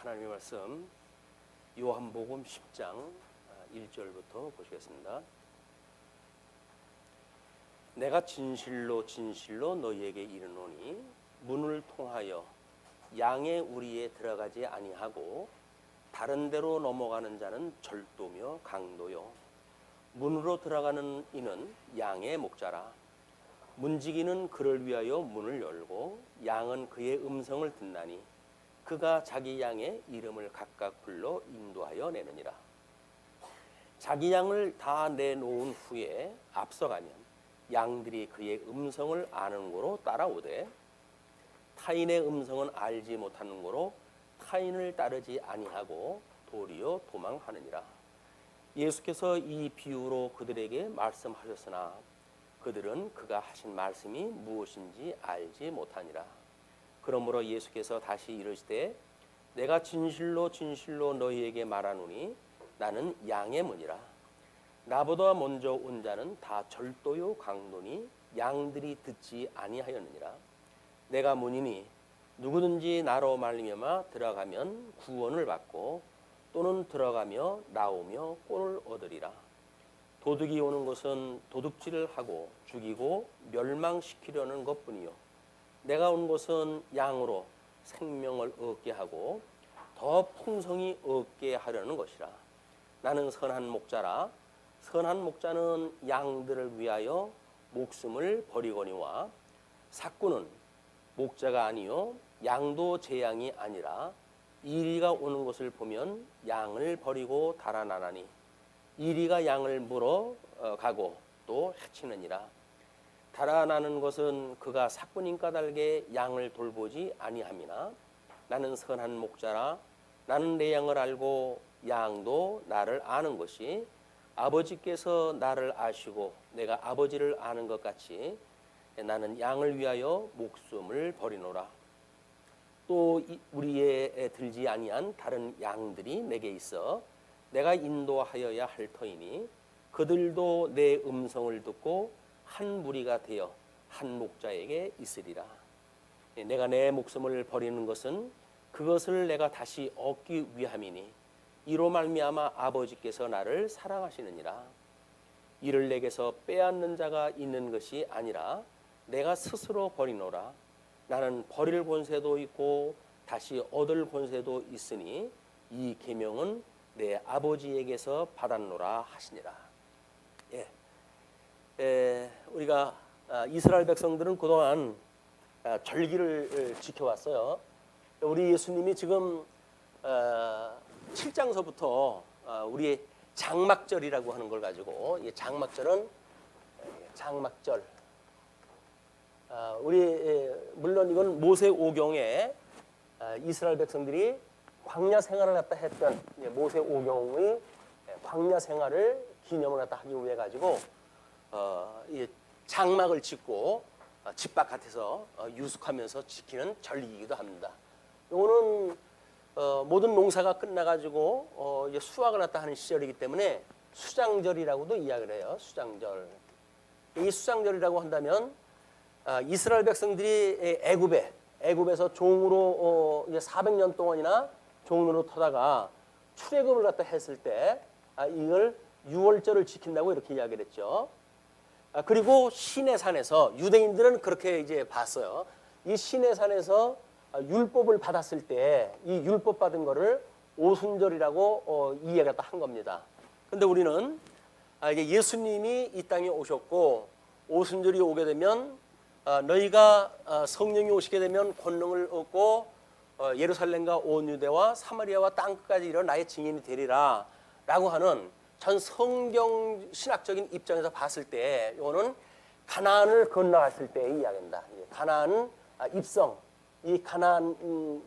하나님의 말씀 요한복음 10장 1절부터 보시겠습니다. 내가 진실로 진실로 너희에게 이르노니 문을 통하여 양의 우리에 들어가지 아니하고 다른 데로 넘어가는 자는 절도며 강도요 문으로 들어가는 이는 양의 목자라. 문지기는 그를 위하여 문을 열고 양은 그의 음성을 듣나니 그가 자기 양의 이름을 각각 불러 인도하여 내느니라. 자기 양을 다 내놓은 후에 앞서가면 양들이 그의 음성을 아는 고로 따라오되 타인의 음성은 알지 못하는 고로 타인을 따르지 아니하고 도리어 도망하느니라. 예수께서 이 비유로 그들에게 말씀하셨으나 그들은 그가 하신 말씀이 무엇인지 알지 못하니라. 그러므로 예수께서 다시 이르시되 내가 진실로 진실로 너희에게 말하노니 나는 양의 문이라. 나보다 먼저 온 자는 다 절도요 강도니 양들이 듣지 아니하였느니라. 내가 문이니 누구든지 나로 말미암아 들어가면 구원을 받고 또는 들어가며 나오며 꼴을 얻으리라. 도둑이 오는 것은 도둑질을 하고 죽이고 멸망시키려는 것뿐이요 내가 온 것은 양으로 생명을 얻게 하고 더 풍성히 얻게 하려는 것이라. 나는 선한 목자라. 선한 목자는 양들을 위하여 목숨을 버리거니와 삭구는 목자가 아니요 양도 제 양이 아니라 이리가 오는 것을 보면 양을 버리고 달아나나니 이리가 양을 물어 가고 또 해치느니라. 달아나는 것은 그가 삭군인 까닭에 양을 돌보지 아니함이나 나는 선한 목자라. 나는 내 양을 알고 양도 나를 아는 것이 아버지께서 나를 아시고 내가 아버지를 아는 것 같이 나는 양을 위하여 목숨을 버리노라. 또 우리에 들지 아니한 다른 양들이 내게 있어 내가 인도하여야 할 터이니 그들도 내 음성을 듣고 한 무리가 되어 한 목자에게 있으리라. 내가 내 목숨을 버리는 것은 그것을 내가 다시 얻기 위함이니 이로 말미암아 아버지께서 나를 사랑하시느니라. 이를 내게서 빼앗는 자가 있는 것이 아니라 내가 스스로 버리노라. 나는 버릴 권세도 있고 다시 얻을 권세도 있으니 이 계명은 내 아버지에게서 받았노라 하시니라. 우리가 이스라엘 백성들은 그동안 절기를 지켜왔어요. 우리 예수님이 지금 7장서부터 우리 장막절이라고 하는 걸 가지고 장막절은 장막절 우리 물론 이건 모세오경에 이스라엘 백성들이 광야 생활을 갖다 했던 모세오경의 광야 생활을 기념을 갖다 하기 위해 가지고 장막을 짓고 집 바깥에서 유숙하면서 지키는 절기이기도 합니다. 이거는 모든 농사가 끝나가지고 수확을 갖다 하는 시절이기 때문에 수장절이라고도 이야기를 해요. 수장절. 이 수장절이라고 한다면 이스라엘 백성들이 애굽에서 종으로 400년 동안이나 종으로 터다가 출애굽을 갖다 했을 때 이걸 유월절을 지킨다고 이렇게 이야기를 했죠. 그리고 시내산에서 유대인들은 그렇게 이제 봤어요. 이 시내산에서 율법을 받았을 때 이 율법 받은 거를 오순절이라고 이해가 한 겁니다. 근데 우리는 이제 예수님이 이 땅에 오셨고 오순절이 오게 되면 너희가 성령이 오시게 되면 권능을 얻고 예루살렘과 온 유대와 사마리아와 땅끝까지 이런 나의 증인이 되리라 라고 하는 전 성경 신학적인 입장에서 봤을 때 이거는 가나안을 건너갔을 때의 이야기입니다. 가나안 입성, 이 가나안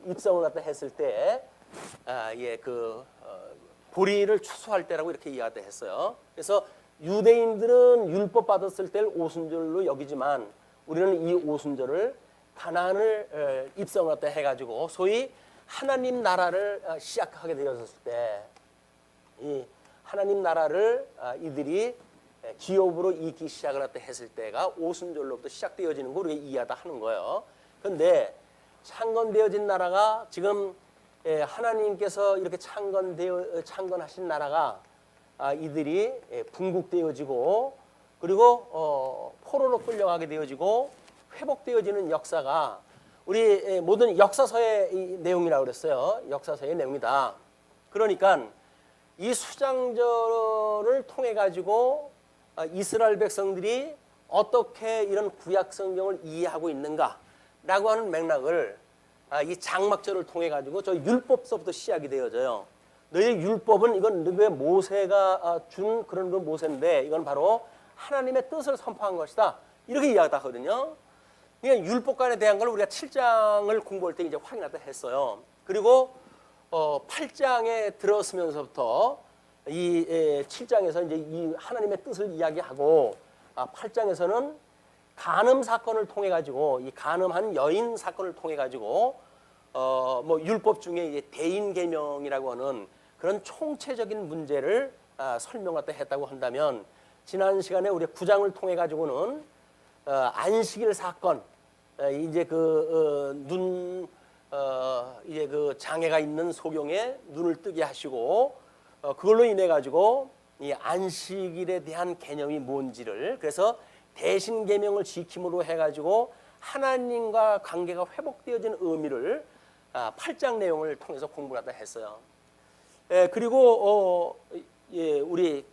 입성을 갖다 했을 때 보리를 추수할 때라고 이렇게 이야기를 했어요. 그래서 유대인들은 율법 받았을 때를 오순절로 여기지만 우리는 이 오순절을 가나안을 입성을 갖다 해가지고 소위 하나님 나라를 시작하게 되었을 때 이 하나님 나라를 이들이 기업으로 이기 시작을 갖다 했을 때가 오순절로부터 시작되어지는 걸 우리가 이해하다 하는 거예요. 그런데 창건되어진 나라가 지금 하나님께서 이렇게 창건하신 나라가 이들이 분국되어지고 그리고 포로로 끌려가게 되어지고 회복되어지는 역사가 우리 모든 역사서의 내용이라고 그랬어요. 역사서의 내용이다. 그러니까 이 수장절을 통해 가지고 이스라엘 백성들이 어떻게 이런 구약 성경을 이해하고 있는가라고 하는 맥락을 이 장막절을 통해 가지고 저 율법서부터 시작이 되어져요. 너희 율법은 이건 너희 모세가 준 그런 그 모세인데 이건 바로 하나님의 뜻을 선포한 것이다. 이렇게 이야기하거든요. 그러니까 율법관에 대한 걸 우리가 7장을 공부할 때 이제 확인하다 했어요. 그리고 8장에 들어서면서부터 이 7장에서 이제 이 하나님의 뜻을 이야기하고 8장에서는 간음 사건을 통해 가지고 이 간음한 여인 사건을 통해 가지고 뭐 율법 중에 이제 대인 계명이라고 하는 그런 총체적인 문제를 설명하다 했다고 한다면 지난 시간에 우리 9장을 통해 가지고는 안식일 사건 이제 이제 그 장애가 있는 소경의 눈을 뜨게 하시고 그걸로 인해 가지고 이 안식일에 대한 개념이 뭔지를 그래서 대신 계명을 지킴으로 해 가지고 하나님과 관계가 회복되어진 의미를 8장 내용을 통해서 공부를 하다 했어요. 그리고 우리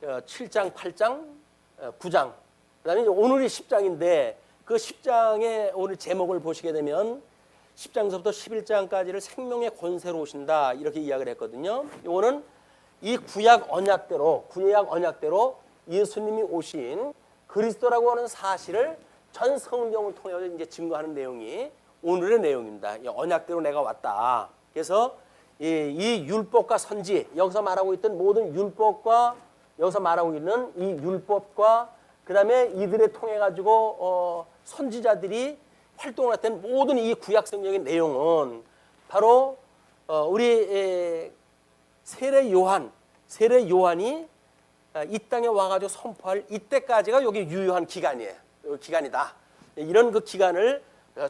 7장, 8장, 9장 그다음에 오늘이 10장인데 그 10장의 오늘 제목을 보시게 되면 10장서부터 11장까지를 생명의 권세로 오신다 이렇게 이야기를 했거든요. 이거는 이 구약 언약대로 예수님이 오신 그리스도라고 하는 사실을 전 성경을 통해서 이제 증거하는 내용이 오늘의 내용입니다. 이 언약대로 내가 왔다. 그래서 이 율법과 선지 여기서 말하고 있던 모든 율법과 여기서 말하고 있는 이 율법과 그다음에 이들에 통해 가지고 선지자들이 활동을 했던 모든 이 구약 성경의 내용은 바로 우리 세례 요한이 이 땅에 와가지고 선포할 이때까지가 여기 유효한 기간이다. 이런 그 기간을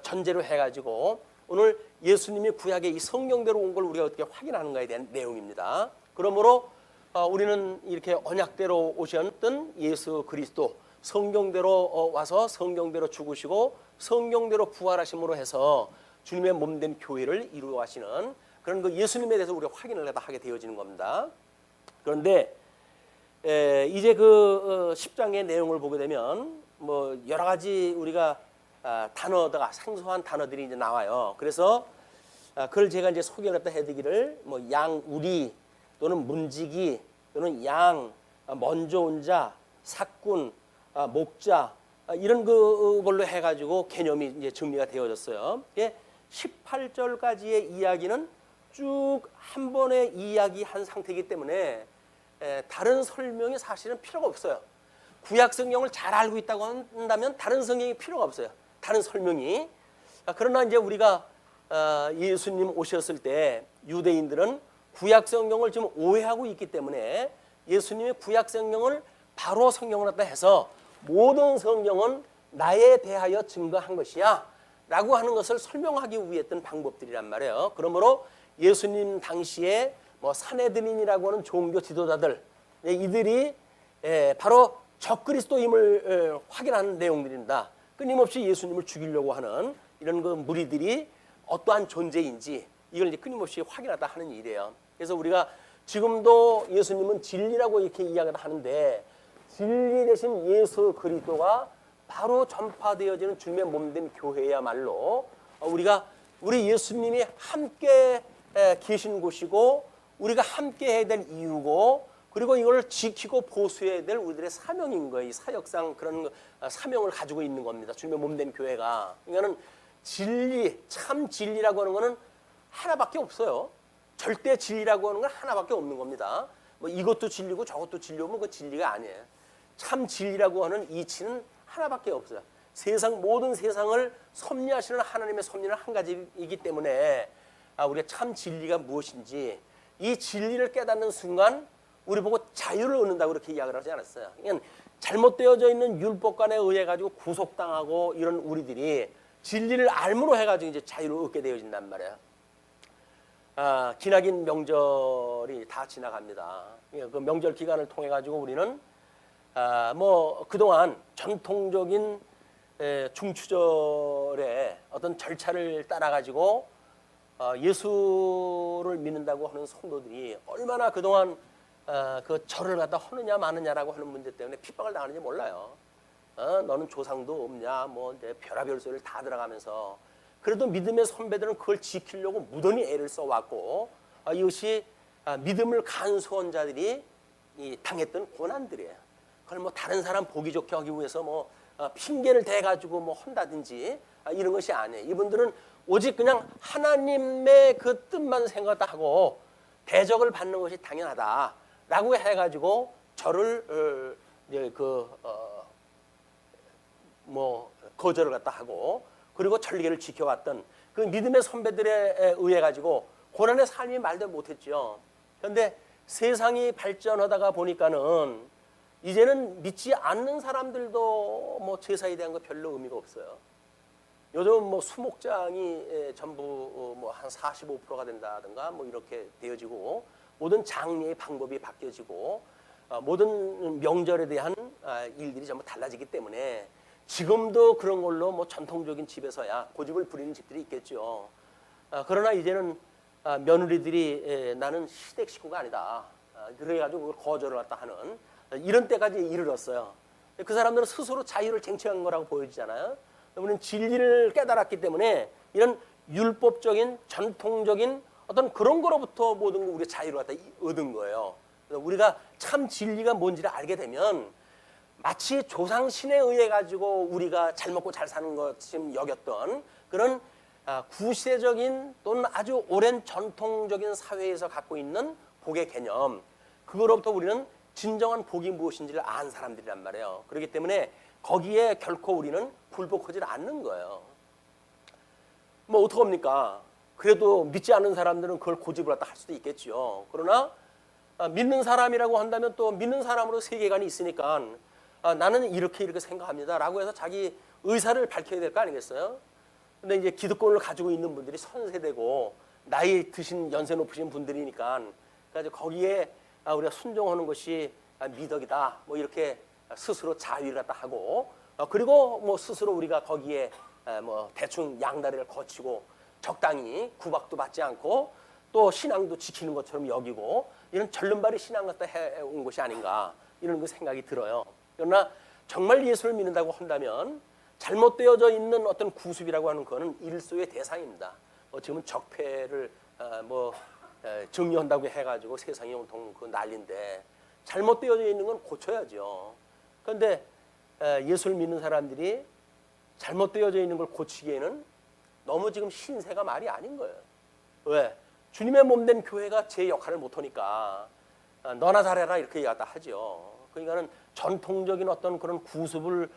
전제로 해가지고 오늘 예수님이 구약에 이 성경대로 온 걸 우리가 어떻게 확인하는가에 대한 내용입니다. 그러므로 우리는 이렇게 언약대로 오셨던 예수 그리스도 성경대로 와서 성경대로 죽으시고 성경대로 부활하심으로 해서 주님의 몸된 교회를 이루어 가시는 그런 그 예수님에 대해서 우리가 확인을 하게 되어지는 겁니다. 그런데 이제 그 10장의 내용을 보게 되면 뭐 여러 가지 우리가 단어가 생소한 단어들이 이제 나와요. 그래서 그걸 제가 이제 소개를 갖다 해드리기를 뭐 양우리 또는 문지기 또는 양 먼저 온 자 사꾼 목자 이런 걸로 해가지고 개념이 이제 정리가 되어졌어요. 18절까지의 이야기는 쭉 한 번에 이야기한 상태이기 때문에 다른 설명이 사실은 필요가 없어요. 구약 성경을 잘 알고 있다고 한다면 다른 성경이 필요가 없어요. 다른 설명이. 그러나 이제 우리가 예수님 오셨을 때 유대인들은 구약 성경을 지금 오해하고 있기 때문에 예수님이 구약 성경을 바로 성경을 갖다 해서 모든 성경은 나에 대하여 증거한 것이야 라고 하는 것을 설명하기 위해 했던 방법들이란 말이에요. 그러므로 예수님 당시에 뭐 사내들인이라고 하는 종교 지도자들 이들이 바로 적그리스도임을 확인하는 내용들입니다. 끊임없이 예수님을 죽이려고 하는 이런 그 무리들이 어떠한 존재인지 이걸 이제 끊임없이 확인하다 하는 일이에요. 그래서 우리가 지금도 예수님은 진리라고 이렇게 이야기를 하는데 진리 대신 예수 그리스도가 바로 전파되어지는 주님의 몸된 교회야말로 우리 예수님이 함께 계신 곳이고 우리가 함께 해야 될 이유고 그리고 이걸 지키고 보수해야 될 우리들의 사명인 거예요. 이 사역상 그런 사명을 가지고 있는 겁니다. 주님의 몸된 교회가. 그러니까는 진리, 참 진리라고 하는 거는 하나밖에 없어요. 절대 진리라고 하는 건 하나밖에 없는 겁니다. 뭐 이것도 진리고 저것도 진리면 그 진리가 아니에요. 참 진리라고 하는 이치는 하나밖에 없어요. 모든 세상을 섭리하시는 하나님의 섭리는 한 가지이기 때문에 우리가 참 진리가 무엇인지 이 진리를 깨닫는 순간 우리 보고 자유를 얻는다고 그렇게 이야기를 하지 않았어요. 그러니까 잘못되어져 있는 율법관에 의해 가지고 구속당하고 이런 우리들이 진리를 알므로 해가지고 이제 자유를 얻게 되어진단 말이에요. 기나긴 명절이 다 지나갑니다. 그 명절 기간을 통해 가지고 우리는 뭐 그동안 전통적인 중추절의 어떤 절차를 따라 가지고 예수를 믿는다고 하는 성도들이 얼마나 그동안 그 절을 갖다 하느냐 마느냐라고 하는 문제 때문에 핍박을 당하는지 몰라요. 너는 조상도 없냐, 뭐 이제 별의별 소리를 다 들어가면서 그래도 믿음의 선배들은 그걸 지키려고 무던히 애를 써왔고 이것이 믿음을 간수한 자들이 당했던 고난들이에요. 그걸 뭐 다른 사람 보기 좋게 하기 위해서 뭐 핑계를 대가지고 뭐 한다든지 이런 것이 아니에요. 이분들은 오직 그냥 하나님의 그 뜻만 생각하고 대적을 받는 것이 당연하다라고 해가지고 저를 뭐 거절을 갖다 하고 그리고 전리계를 지켜왔던 그 믿음의 선배들에 의해 가지고 고난의 삶이 말도 못했죠. 그런데 세상이 발전하다가 보니까는 이제는 믿지 않는 사람들도 뭐 제사에 대한 거 별로 의미가 없어요. 요즘 뭐 수목장이 전부 뭐 한 45%가 된다든가 뭐 이렇게 되어지고 모든 장례의 방법이 바뀌어지고 모든 명절에 대한 일들이 전부 달라지기 때문에 지금도 그런 걸로 뭐 전통적인 집에서야 고집을 부리는 집들이 있겠죠. 그러나 이제는 며느리들이 나는 시댁 식구가 아니다. 그래가지고 그걸 거절을 갖다 하는 이런 때까지 이르렀어요. 그 사람들은 스스로 자유를 쟁취한 거라고 보여지잖아요. 우리는 진리를 깨달았기 때문에 이런 율법적인 전통적인 어떤 그런 거로부터 모든 거 우리가 자유를 갖다 얻은 거예요. 그래서 우리가 참 진리가 뭔지를 알게 되면 마치 조상신에 의해 가지고 우리가 잘 먹고 잘 사는 것처럼 여겼던 그런 구세적인 또는 아주 오랜 전통적인 사회에서 갖고 있는 복의 개념, 그거로부터 우리는 진정한 복이 무엇인지를 안 사람들이란 말이에요. 그렇기 때문에 거기에 결코 우리는 굴복하지 않는 거예요. 뭐 어떡합니까? 그래도 믿지 않는 사람들은 그걸 고집을 갖다 할 수도 있겠죠. 그러나 믿는 사람이라고 한다면 또 믿는 사람으로 세계관이 있으니까 나는 이렇게 생각합니다 라고 해서 자기 의사를 밝혀야 될 거 아니겠어요? 근데 이제 기득권을 가지고 있는 분들이 선세되고 나이 드신 연세 높으신 분들이니까 그래서 거기에 우리가 순종하는 것이 미덕이다 뭐 이렇게 스스로 자위를 갖다 하고 그리고 뭐 스스로 우리가 거기에 뭐 대충 양다리를 거치고 적당히 구박도 받지 않고 또 신앙도 지키는 것처럼 여기고 이런 절름발이 신앙 갖다 해온 것이 아닌가 이런 그 생각이 들어요. 그러나 정말 예수를 믿는다고 한다면 잘못되어져 있는 어떤 구습이라고 하는 거는 일소의 대상입니다. 지금은 적폐를 정리한다고 해가지고 세상이 온통 그 난리인데 잘못되어져 있는 건 고쳐야죠. 그런데 예수를 믿는 사람들이 잘못되어져 있는 걸 고치기에는 너무 지금 신세가 말이 아닌 거예요. 왜? 주님의 몸된 교회가 제 역할을 못하니까 너나 잘해라 이렇게 갖다 하죠. 그러니까는 전통적인 어떤 그런 구습을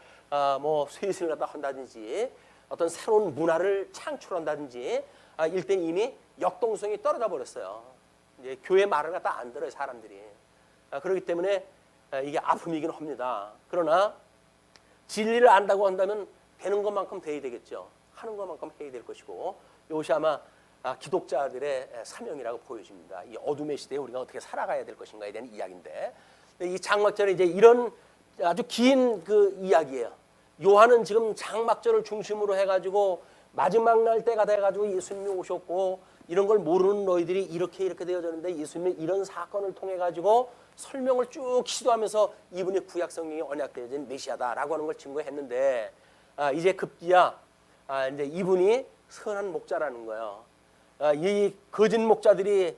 뭐 쇄신을 갖다 한다든지 어떤 새로운 문화를 창출한다든지 일단 이미 역동성이 떨어져 버렸어요. 이제 교회 말을 갖다 안 들어요 사람들이. 그렇기 때문에 이게 아픔이긴 합니다. 그러나 진리를 안다고 한다면 되는 것만큼 돼야 되겠죠. 하는 것만큼 해야 될 것이고 이것이 아마 기독자들의 사명이라고 보여집니다. 이 어둠의 시대에 우리가 어떻게 살아가야 될 것인가에 대한 이야기인데 이 장막절에 이제 이런 아주 긴 그 이야기예요. 요한은 지금 장막절을 중심으로 해가지고 마지막 날 때가 돼가지고 예수님이 오셨고 이런 걸 모르는 너희들이 이렇게 되어졌는데 예수님이 이런 사건을 통해 가지고 설명을 쭉 시도하면서 이분이 구약 성경에 언약되어진 메시아다라고 하는 걸 증거했는데 이제 급기야 이제 이분이 선한 목자라는 거예요. 이 거짓 목자들이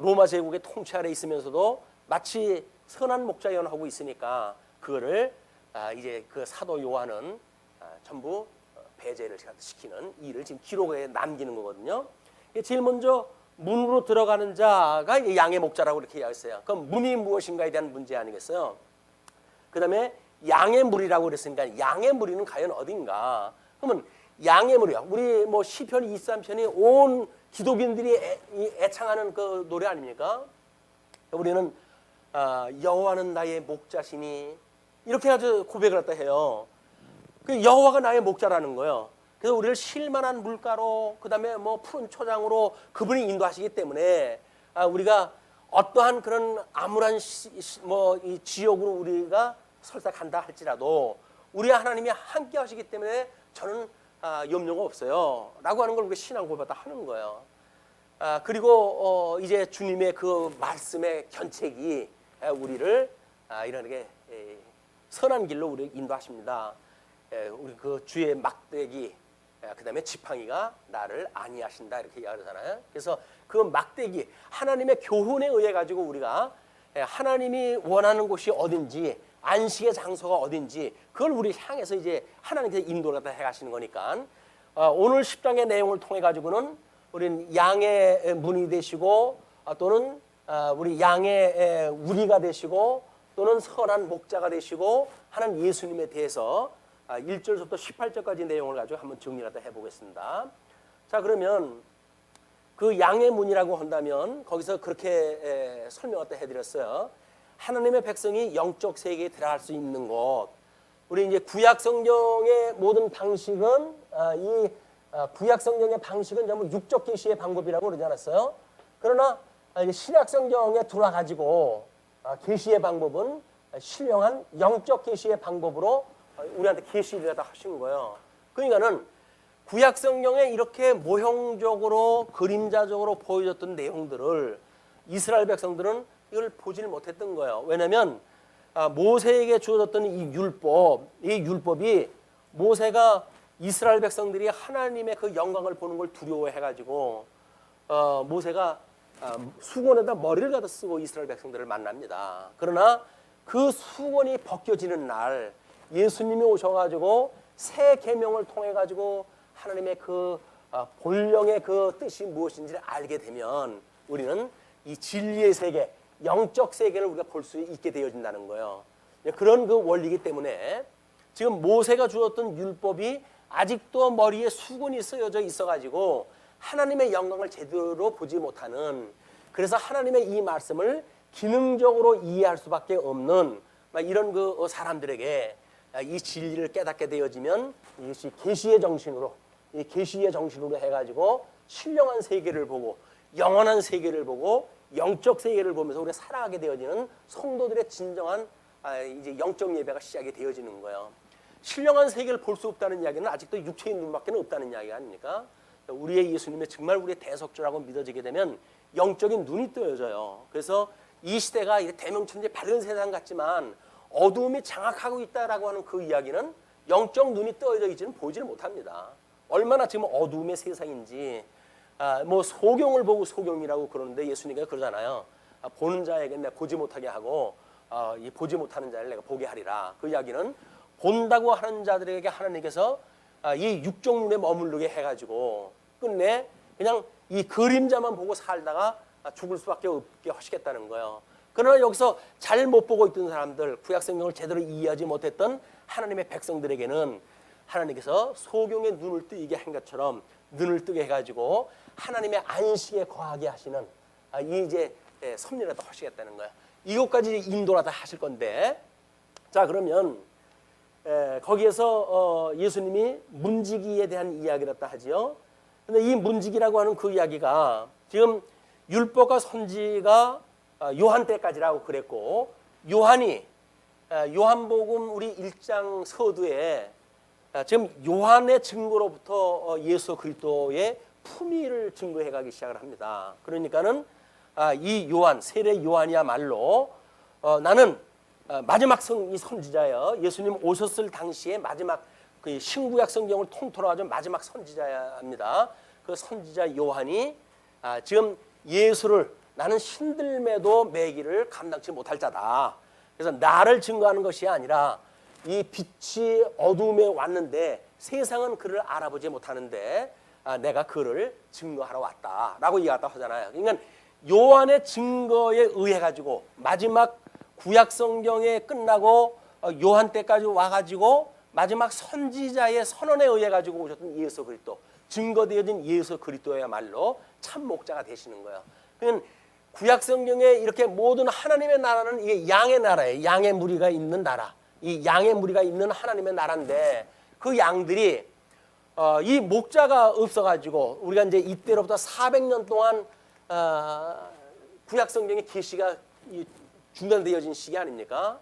로마 제국의 통치 아래 있으면서도 마치 선한 목자 연하고 있으니까 그거를 이제 그 사도 요한은 전부 배제를 시키는 일을 지금 기록에 남기는 거거든요. 제일 먼저 문으로 들어가는 자가 양의 목자라고 이렇게 이야기했어요. 그럼 문이 무엇인가에 대한 문제 아니겠어요? 그 다음에 양의 무리라고 그랬으니까 양의 무리는 과연 어딘가? 그러면 양의 무리야. 우리 뭐 시편 23편이 온 기독인들이 애창하는 그 노래 아닙니까? 우리는 여호와는 나의 목자시니 이렇게 아주 고백을 갖다 해요. 그 여호와가 나의 목자라는 거예요. 그래서 우리를 쉴만한 물가로 그다음에 뭐 푸른 초장으로 그분이 인도하시기 때문에 우리가 어떠한 그런 암울한 이 지옥으로 우리가 설사 간다 할지라도 우리 하나님이 함께 하시기 때문에 저는 염려가 없어요 라고 하는 걸 우리가 신앙 고백다 하는 거예요. 그리고 이제 주님의 그 말씀의 견책이 우리를 이렇게 선한 길로 우리를 인도하십니다. 우리 그 주의 막대기 그다음에 지팡이가 나를 안위하신다 이렇게 이야기하잖아요. 그래서 그 막대기 하나님의 교훈에 의해 가지고 우리가 하나님이 원하는 곳이 어딘지 안식의 장소가 어딘지 그걸 우리 향해서 이제 하나님께서 인도를 해 가시는 거니까 오늘 10장의 내용을 통해 가지고는 우리는 양의 문이 되시고 또는 우리 양의 우리가 되시고 또는 선한 목자가 되시고 하는 예수님에 대해서 1절부터 18절까지 내용을 가지고 한번 정리를 해보겠습니다. 자, 그러면 그 양의 문이라고 한다면 거기서 그렇게 설명을 해드렸어요. 하나님의 백성이 영적 세계에 들어갈 수 있는 곳. 우리 이제 구약 성경의 모든 방식은 이 구약 성경의 방식은 전부 육적 계시의 방법이라고 그러지 않았어요? 그러나 신약 성경에 들어가지고 계시의 방법은 신령한 영적 계시의 방법으로 우리한테 계시를 다 하신 거예요. 그러니까는 구약 성경에 이렇게 모형적으로 그림자적으로 보여줬던 내용들을 이스라엘 백성들은 이걸 보지를 못했던 거예요. 왜냐하면 모세에게 주어졌던 이 율법이 모세가 이스라엘 백성들이 하나님의 그 영광을 보는 걸 두려워해가지고 모세가 수건에다 머리를 갖다 쓰고 이스라엘 백성들을 만납니다. 그러나 그 수건이 벗겨지는 날 예수님이 오셔가지고 새 계명을 통해 가지고 하나님의 그 본령의 그 뜻이 무엇인지를 알게 되면 우리는 이 진리의 세계, 영적 세계를 우리가 볼 수 있게 되어진다는 거예요. 그런 그 원리이기 때문에 지금 모세가 주었던 율법이 아직도 머리에 수건이 쓰여져 있어가지고 하나님의 영광을 제대로 보지 못하는, 그래서 하나님의 이 말씀을 기능적으로 이해할 수밖에 없는 이런 그 사람들에게 이 진리를 깨닫게 되어지면 이것이 계시의 정신으로, 이 계시의 정신으로 해가지고 신령한 세계를 보고 영원한 세계를 보고 영적 세계를 보면서 우리가 살아가게 되어지는 성도들의 진정한 이제 영적 예배가 시작이 되어지는 거예요. 신령한 세계를 볼 수 없다는 이야기는 아직도 육체의 눈밖에 없다는 이야기 아닙니까? 우리의 예수님의 정말 우리의 대속주라고 믿어지게 되면 영적인 눈이 뜨여져요. 그래서 이 시대가 대명천지 밝은 세상 같지만 어두움이 장악하고 있다라고 하는 그 이야기는 영적 눈이 떠져 있지는 보지를 못합니다. 얼마나 지금 어두움의 세상인지 뭐 소경을 보고 소경이라고 그러는데 예수님께서 그러잖아요. 보는 자에게 내가 보지 못하게 하고 이 보지 못하는 자를 내가 보게 하리라. 그 이야기는 본다고 하는 자들에게 하나님께서 이 육적 눈에 머무르게 해가지고 끝내 그냥 이 그림자만 보고 살다가 죽을 수밖에 없게 하시겠다는 거예요. 그러나 여기서 잘 못 보고 있던 사람들, 구약성경을 제대로 이해하지 못했던 하나님의 백성들에게는 하나님께서 소경의 눈을 뜨게 한 것처럼 눈을 뜨게 해가지고 하나님의 안식에 거하게 하시는 이 이제 섭리라도 하시겠다는 거예요. 이것까지 인도라도 하실 건데, 자 그러면 거기에서 예수님이 문지기에 대한 이야기를 다 하지요. 근데 이 문지기라고 하는 그 이야기가 지금 율법과 선지가 요한 때까지라고 그랬고, 요한이 요한복음 우리 1장 서두에 지금 요한의 증거로부터 예수 그리스도의 품위를 증거해 가기 시작을 합니다. 그러니까는 이 요한, 세례 요한이야말로 나는 마지막 이 선지자예요. 예수님 오셨을 당시에 마지막 그 신구약 성경을 통틀어 가지고 마지막 선지자입니다. 그 선지자 요한이 지금 예수를 나는 신들매도 매기를 감당치 못할 자다. 그래서 나를 증거하는 것이 아니라 이 빛이 어두움에 왔는데 세상은 그를 알아보지 못하는데 내가 그를 증거하러 왔다라고 이야기하다 하잖아요. 그러니까 요한의 증거에 의해 가지고 마지막 구약 성경에 끝나고 요한 때까지 와가지고 마지막 선지자의 선언에 의해 가지고 오셨던 예수 그리스도, 증거되어진 예수 그리스도야말로 참 목자가 되시는 거예요. 그러니까 구약 성경에 이렇게 모든 하나님의 나라는 이게 양의 나라예요. 양의 무리가 있는 나라. 이 양의 무리가 있는 하나님의 나라인데 그 양들이 이 목자가 없어가지고 우리가 이제 이때로부터 400년 동안 구약 성경의 계시가 중단되어진 시기 아닙니까?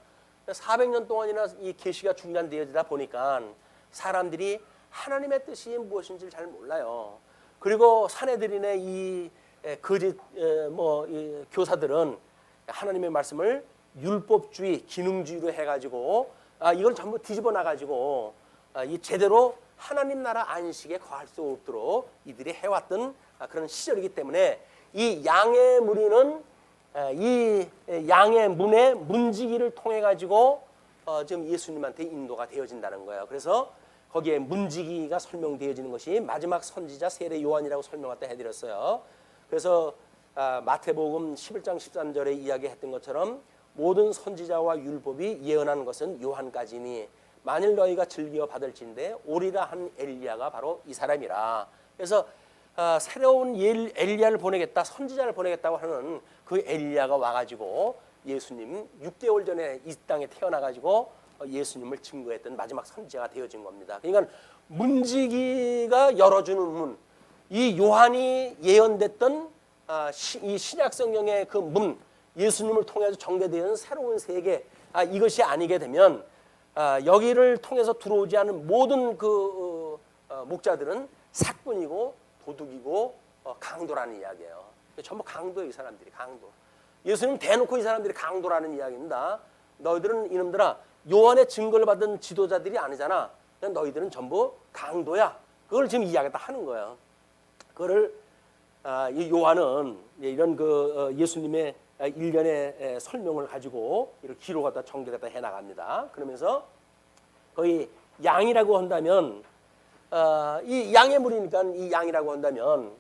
400년 동안이나 이 계시가 중단되어지다 보니까 사람들이 하나님의 뜻이 무엇인지를 잘 몰라요. 그리고 사내들이네 이 거짓 이 교사들은 하나님의 말씀을 율법주의, 기능주의로 해가지고 이걸 전부 뒤집어 놔가지고 이 제대로 하나님 나라 안식에 거할 수 없도록 이들이 해왔던 그런 시절이기 때문에 이 양의 무리는 이 양의 문의 문지기를 통해 가지고 지금 예수님한테 인도가 되어진다는 거예요. 그래서 거기에 문지기가 설명되어지는 것이 마지막 선지자 세례 요한이라고 설명할 때 해드렸어요. 그래서 마태복음 11장 13절에 이야기했던 것처럼 모든 선지자와 율법이 예언한 것은 요한까지니 만일 너희가 즐겨 받을진대 오리라 한 엘리야가 바로 이 사람이라. 그래서 새로운 엘리야를 보내겠다, 선지자를 보내겠다고 하는 그 엘리야가 와가지고 예수님 6개월 전에 이 땅에 태어나가지고 예수님을 증거했던 마지막 선지자가 되어진 겁니다. 그러니까 문지기가 열어주는 문, 이 요한이 예언됐던 이 신약 성경의 그 문, 예수님을 통해서 전개되는 새로운 세계, 이것이 아니게 되면 여기를 통해서 들어오지 않은 모든 그 목자들은 사꾼이고 도둑이고 강도라는 이야기예요. 전부 강도예요, 이 사람들이. 강도. 예수님 대놓고 이 사람들이 강도라는 이야기입니다. 너희들은 이놈들아 요한의 증거를 받은 지도자들이 아니잖아. 너희들은 전부 강도야. 그걸 지금 이야기다 하는 거예요. 그거를 이 요한은 이런 그 예수님의 일련의 설명을 가지고 이렇게 기록하다 전개하다 해나갑니다. 그러면서 거의 양이라고 한다면 이 양의 무리니까 이 양이라고 한다면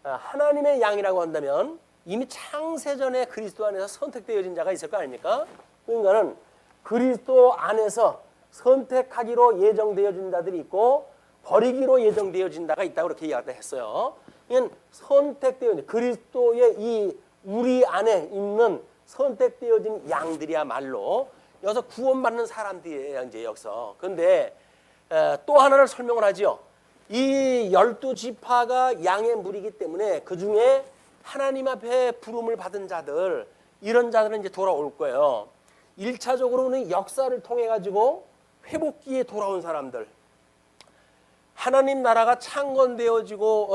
하나님의 양이라고 한다면 이미 창세전에 그리스도 안에서 선택되어진 자가 있을 거 아닙니까? 그러니까는 그리스도 안에서 선택하기로 예정되어진 자들이 있고 버리기로 예정되어진 자가 있다고 그렇게 이야기했어요. 이건 선택되어진 그리스도의 이 우리 안에 있는 선택되어진 양들이야말로 여기서 구원받는 사람들이에요. 이제 여기서. 그런데 또 하나를 설명을 하죠. 이 12지파가 양의 무리이기 때문에 그 중에 하나님 앞에 부름을 받은 자들, 이런 자들은 이제 돌아올 거예요. 1차적으로는 역사를 통해 가지고 회복기에 돌아온 사람들. 하나님 나라가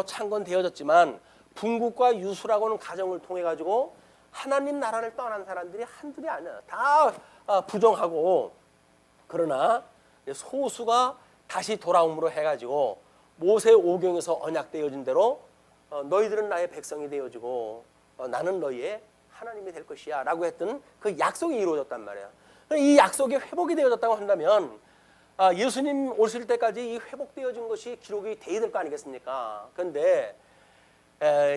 창건되어졌지만 분국과 유수라고는 가정을 통해 가지고 하나님 나라를 떠난 사람들이 한둘이 아니야. 다 부정하고, 그러나 소수가 다시 돌아옴으로 해가지고 모세 오경에서 언약되어진 대로 너희들은 나의 백성이 되어지고 나는 너희의 하나님이 될 것이야 라고 했던 그 약속이 이루어졌단 말이에요. 이 약속이 회복이 되어졌다고 한다면 예수님 오실 때까지 이 회복되어진 것이 기록이 돼야 될 거 아니겠습니까? 그런데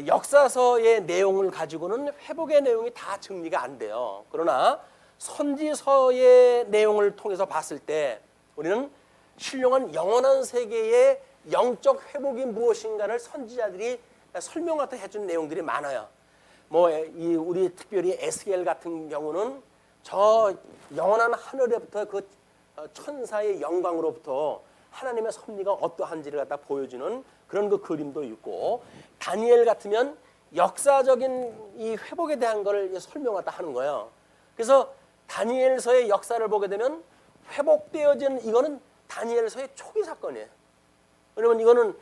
역사서의 내용을 가지고는 회복의 내용이 다 정리가 안 돼요. 그러나 선지서의 내용을 통해서 봤을 때 우리는 신령한 영원한 세계의 영적 회복이 무엇인가를 선지자들이 설명하듯 해준 내용들이 많아요. 우리 특별히 에스겔 같은 경우는 저 영원한 하늘에부터 그 천사의 영광으로부터 하나님의 섭리가 어떠한지를 갖다 보여주는 그런 그 그림도 있고, 다니엘 같으면 역사적인 이 회복에 대한 걸 설명하다 하는 거예요. 그래서 다니엘서의 역사를 보게 되면 회복되어진 이거는 다니엘서의 초기 사건이에요. 왜냐면 이거는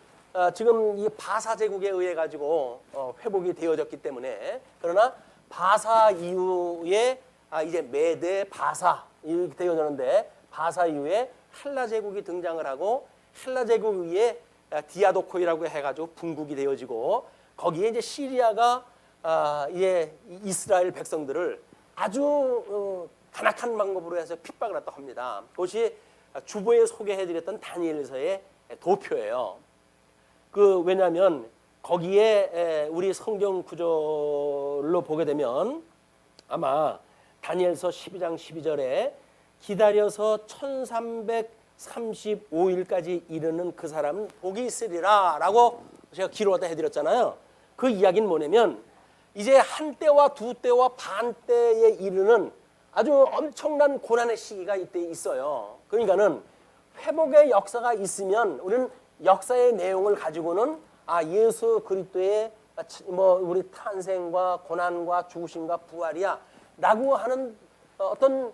지금 이 바사 제국에 의해 가지고 회복이 되어졌기 때문에. 그러나 바사 이후에 이제 메데 바사 이렇게 되어졌는데, 바사 이후에 헬라 제국이 등장을 하고 헬라 제국 위에 디아도코이라고 해가지고 분국이 되어지고, 거기에 이제 시리아가 이제 이스라엘 백성들을 아주 간악한 방법으로 해서 핍박을 했다 합니다. 그것이 주보에 소개해드렸던 다니엘서의 도표예요. 왜냐하면 거기에 우리 성경 구절로 보게 되면 아마 다니엘서 12장 12절에 기다려서 1335일까지 이르는 그 사람은 복이 있으리라 라고 제가 기록하다 해드렸잖아요. 그 이야기는 뭐냐면 이제 한 때와 두 때와 반 때에 이르는 아주 엄청난 고난의 시기가 이때 있어요. 그러니까는 회복의 역사가 있으면 우리는 역사의 내용을 가지고는 예수 그리스도의 우리 탄생과 고난과 죽으심과 부활이야라고 하는 어떤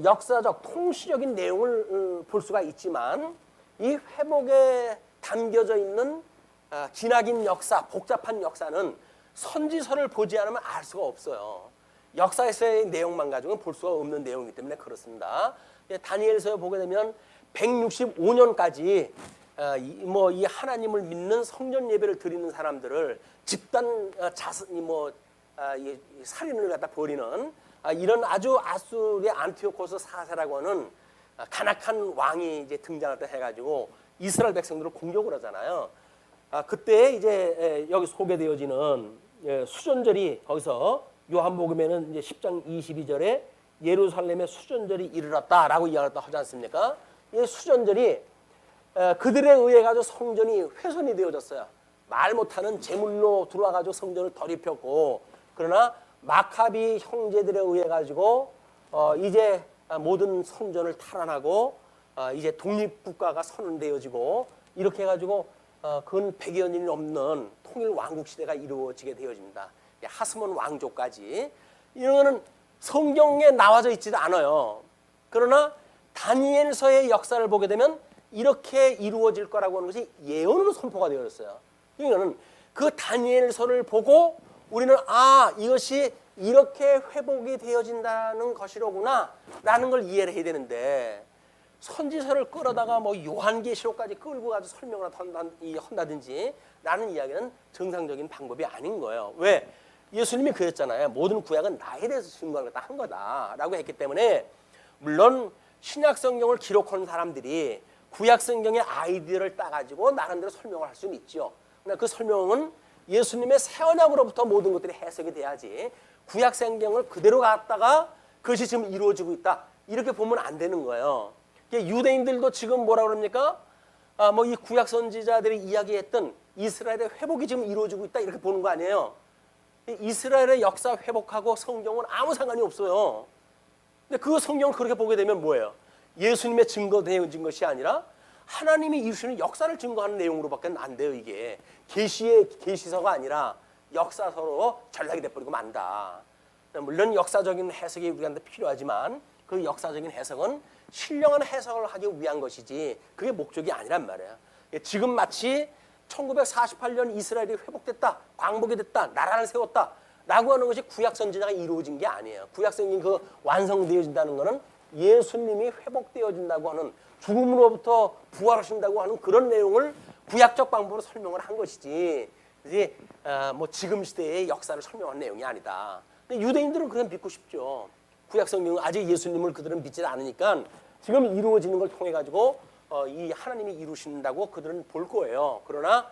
역사적 통시적인 내용을 볼 수가 있지만 이 회복에 담겨져 있는 기나긴 역사, 복잡한 역사는 선지서를 보지 않으면 알 수가 없어요. 역사에서의 내용만 가지고는 볼 수가 없는 내용이기 때문에 그렇습니다. 다니엘서에 보게 되면 165년까지 이 하나님을 믿는 성전 예배를 드리는 사람들을 집단 살인을 갖다 벌이는 이런 아주 아수르의 안티오코스 4세라고 하는 간악한 왕이 이제 등장을 해가지고 이스라엘 백성들을 공격을 하잖아요. 그때 이제 여기 소개되어지는 수전절이 거기서 요한복음에는 이제 10장 22절에 예루살렘에 수전절이 이르렀다라고 이야기를 하지 않습니까? 이 수전절이 그들에 의해 가지고 성전이 훼손이 되어졌어요. 말 못하는 제물로 들어와가지고 성전을 더럽혔고, 그러나 마카비 형제들에 의해 가지고 이제 모든 성전을 탈환하고 이제 독립국가가 선언되어지고 이렇게 해가지고 근 100여 년이 넘는 통일 왕국 시대가 이루어지게 되어집니다. 하스몬 왕조까지. 이런 거는 성경에 나와져 있지도 않아요. 그러나 다니엘서의 역사를 보게 되면 이렇게 이루어질 거라고 하는 것이 예언으로 선포가 되어졌어요. 이거는 그 다니엘서를 보고 우리는 이것이 이렇게 회복이 되어진다는 것이로구나 라는 걸 이해를 해야 되는데, 선지서를 끌어다가 요한계시록까지 끌고 가서 설명을 한다든지 라는 이야기는 정상적인 방법이 아닌 거예요. 왜? 예수님이 그랬잖아요. 모든 구약은 나에 대해서 증거를 한 거다라고 했기 때문에, 물론 신약 성경을 기록한 사람들이 구약 성경의 아이디어를 따가지고 나름대로 설명을 할 수는 있죠. 그러나 그 설명은 예수님의 새 언약으로부터 모든 것들이 해석이 돼야지 구약 성경을 그대로 갖다가 그것이 지금 이루어지고 있다 이렇게 보면 안 되는 거예요. 유대인들도 지금 뭐라 그럽니까? 이 구약 선지자들이 이야기했던 이스라엘의 회복이 지금 이루어지고 있다 이렇게 보는 거 아니에요. 이스라엘의 역사 회복하고 성경은 아무 상관이 없어요. 근데 그 성경을 그렇게 보게 되면 뭐예요? 예수님의 증거되어진 것이 아니라 하나님이 이루시는 역사를 증거하는 내용으로밖에 안 돼요. 이게 계시서가 아니라 역사서로 전락이 돼버리고 만다. 물론 역사적인 해석이 우리한테 필요하지만 그 역사적인 해석은 신령한 해석을 하기 위한 것이지 그게 목적이 아니란 말이에요. 지금 마치 1948년 이스라엘이 회복됐다, 광복이 됐다, 나라를 세웠다 라고 하는 것이 구약 선지자가 이루어진 게 아니에요. 구약 성경이 그 완성되어진다는 것은 예수님이 회복되어진다고 하는, 죽음으로부터 부활하신다고 하는 그런 내용을 구약적 방법으로 설명을 한 것이지, 이제 지금 시대의 역사를 설명한 내용이 아니다. 근데 유대인들은 그건 믿고 싶죠. 구약 성경은 아직 예수님을 그들은 믿지 않으니까 지금 이루어지는 걸 통해 가지고 이 하나님이 이루신다고 그들은 볼 거예요. 그러나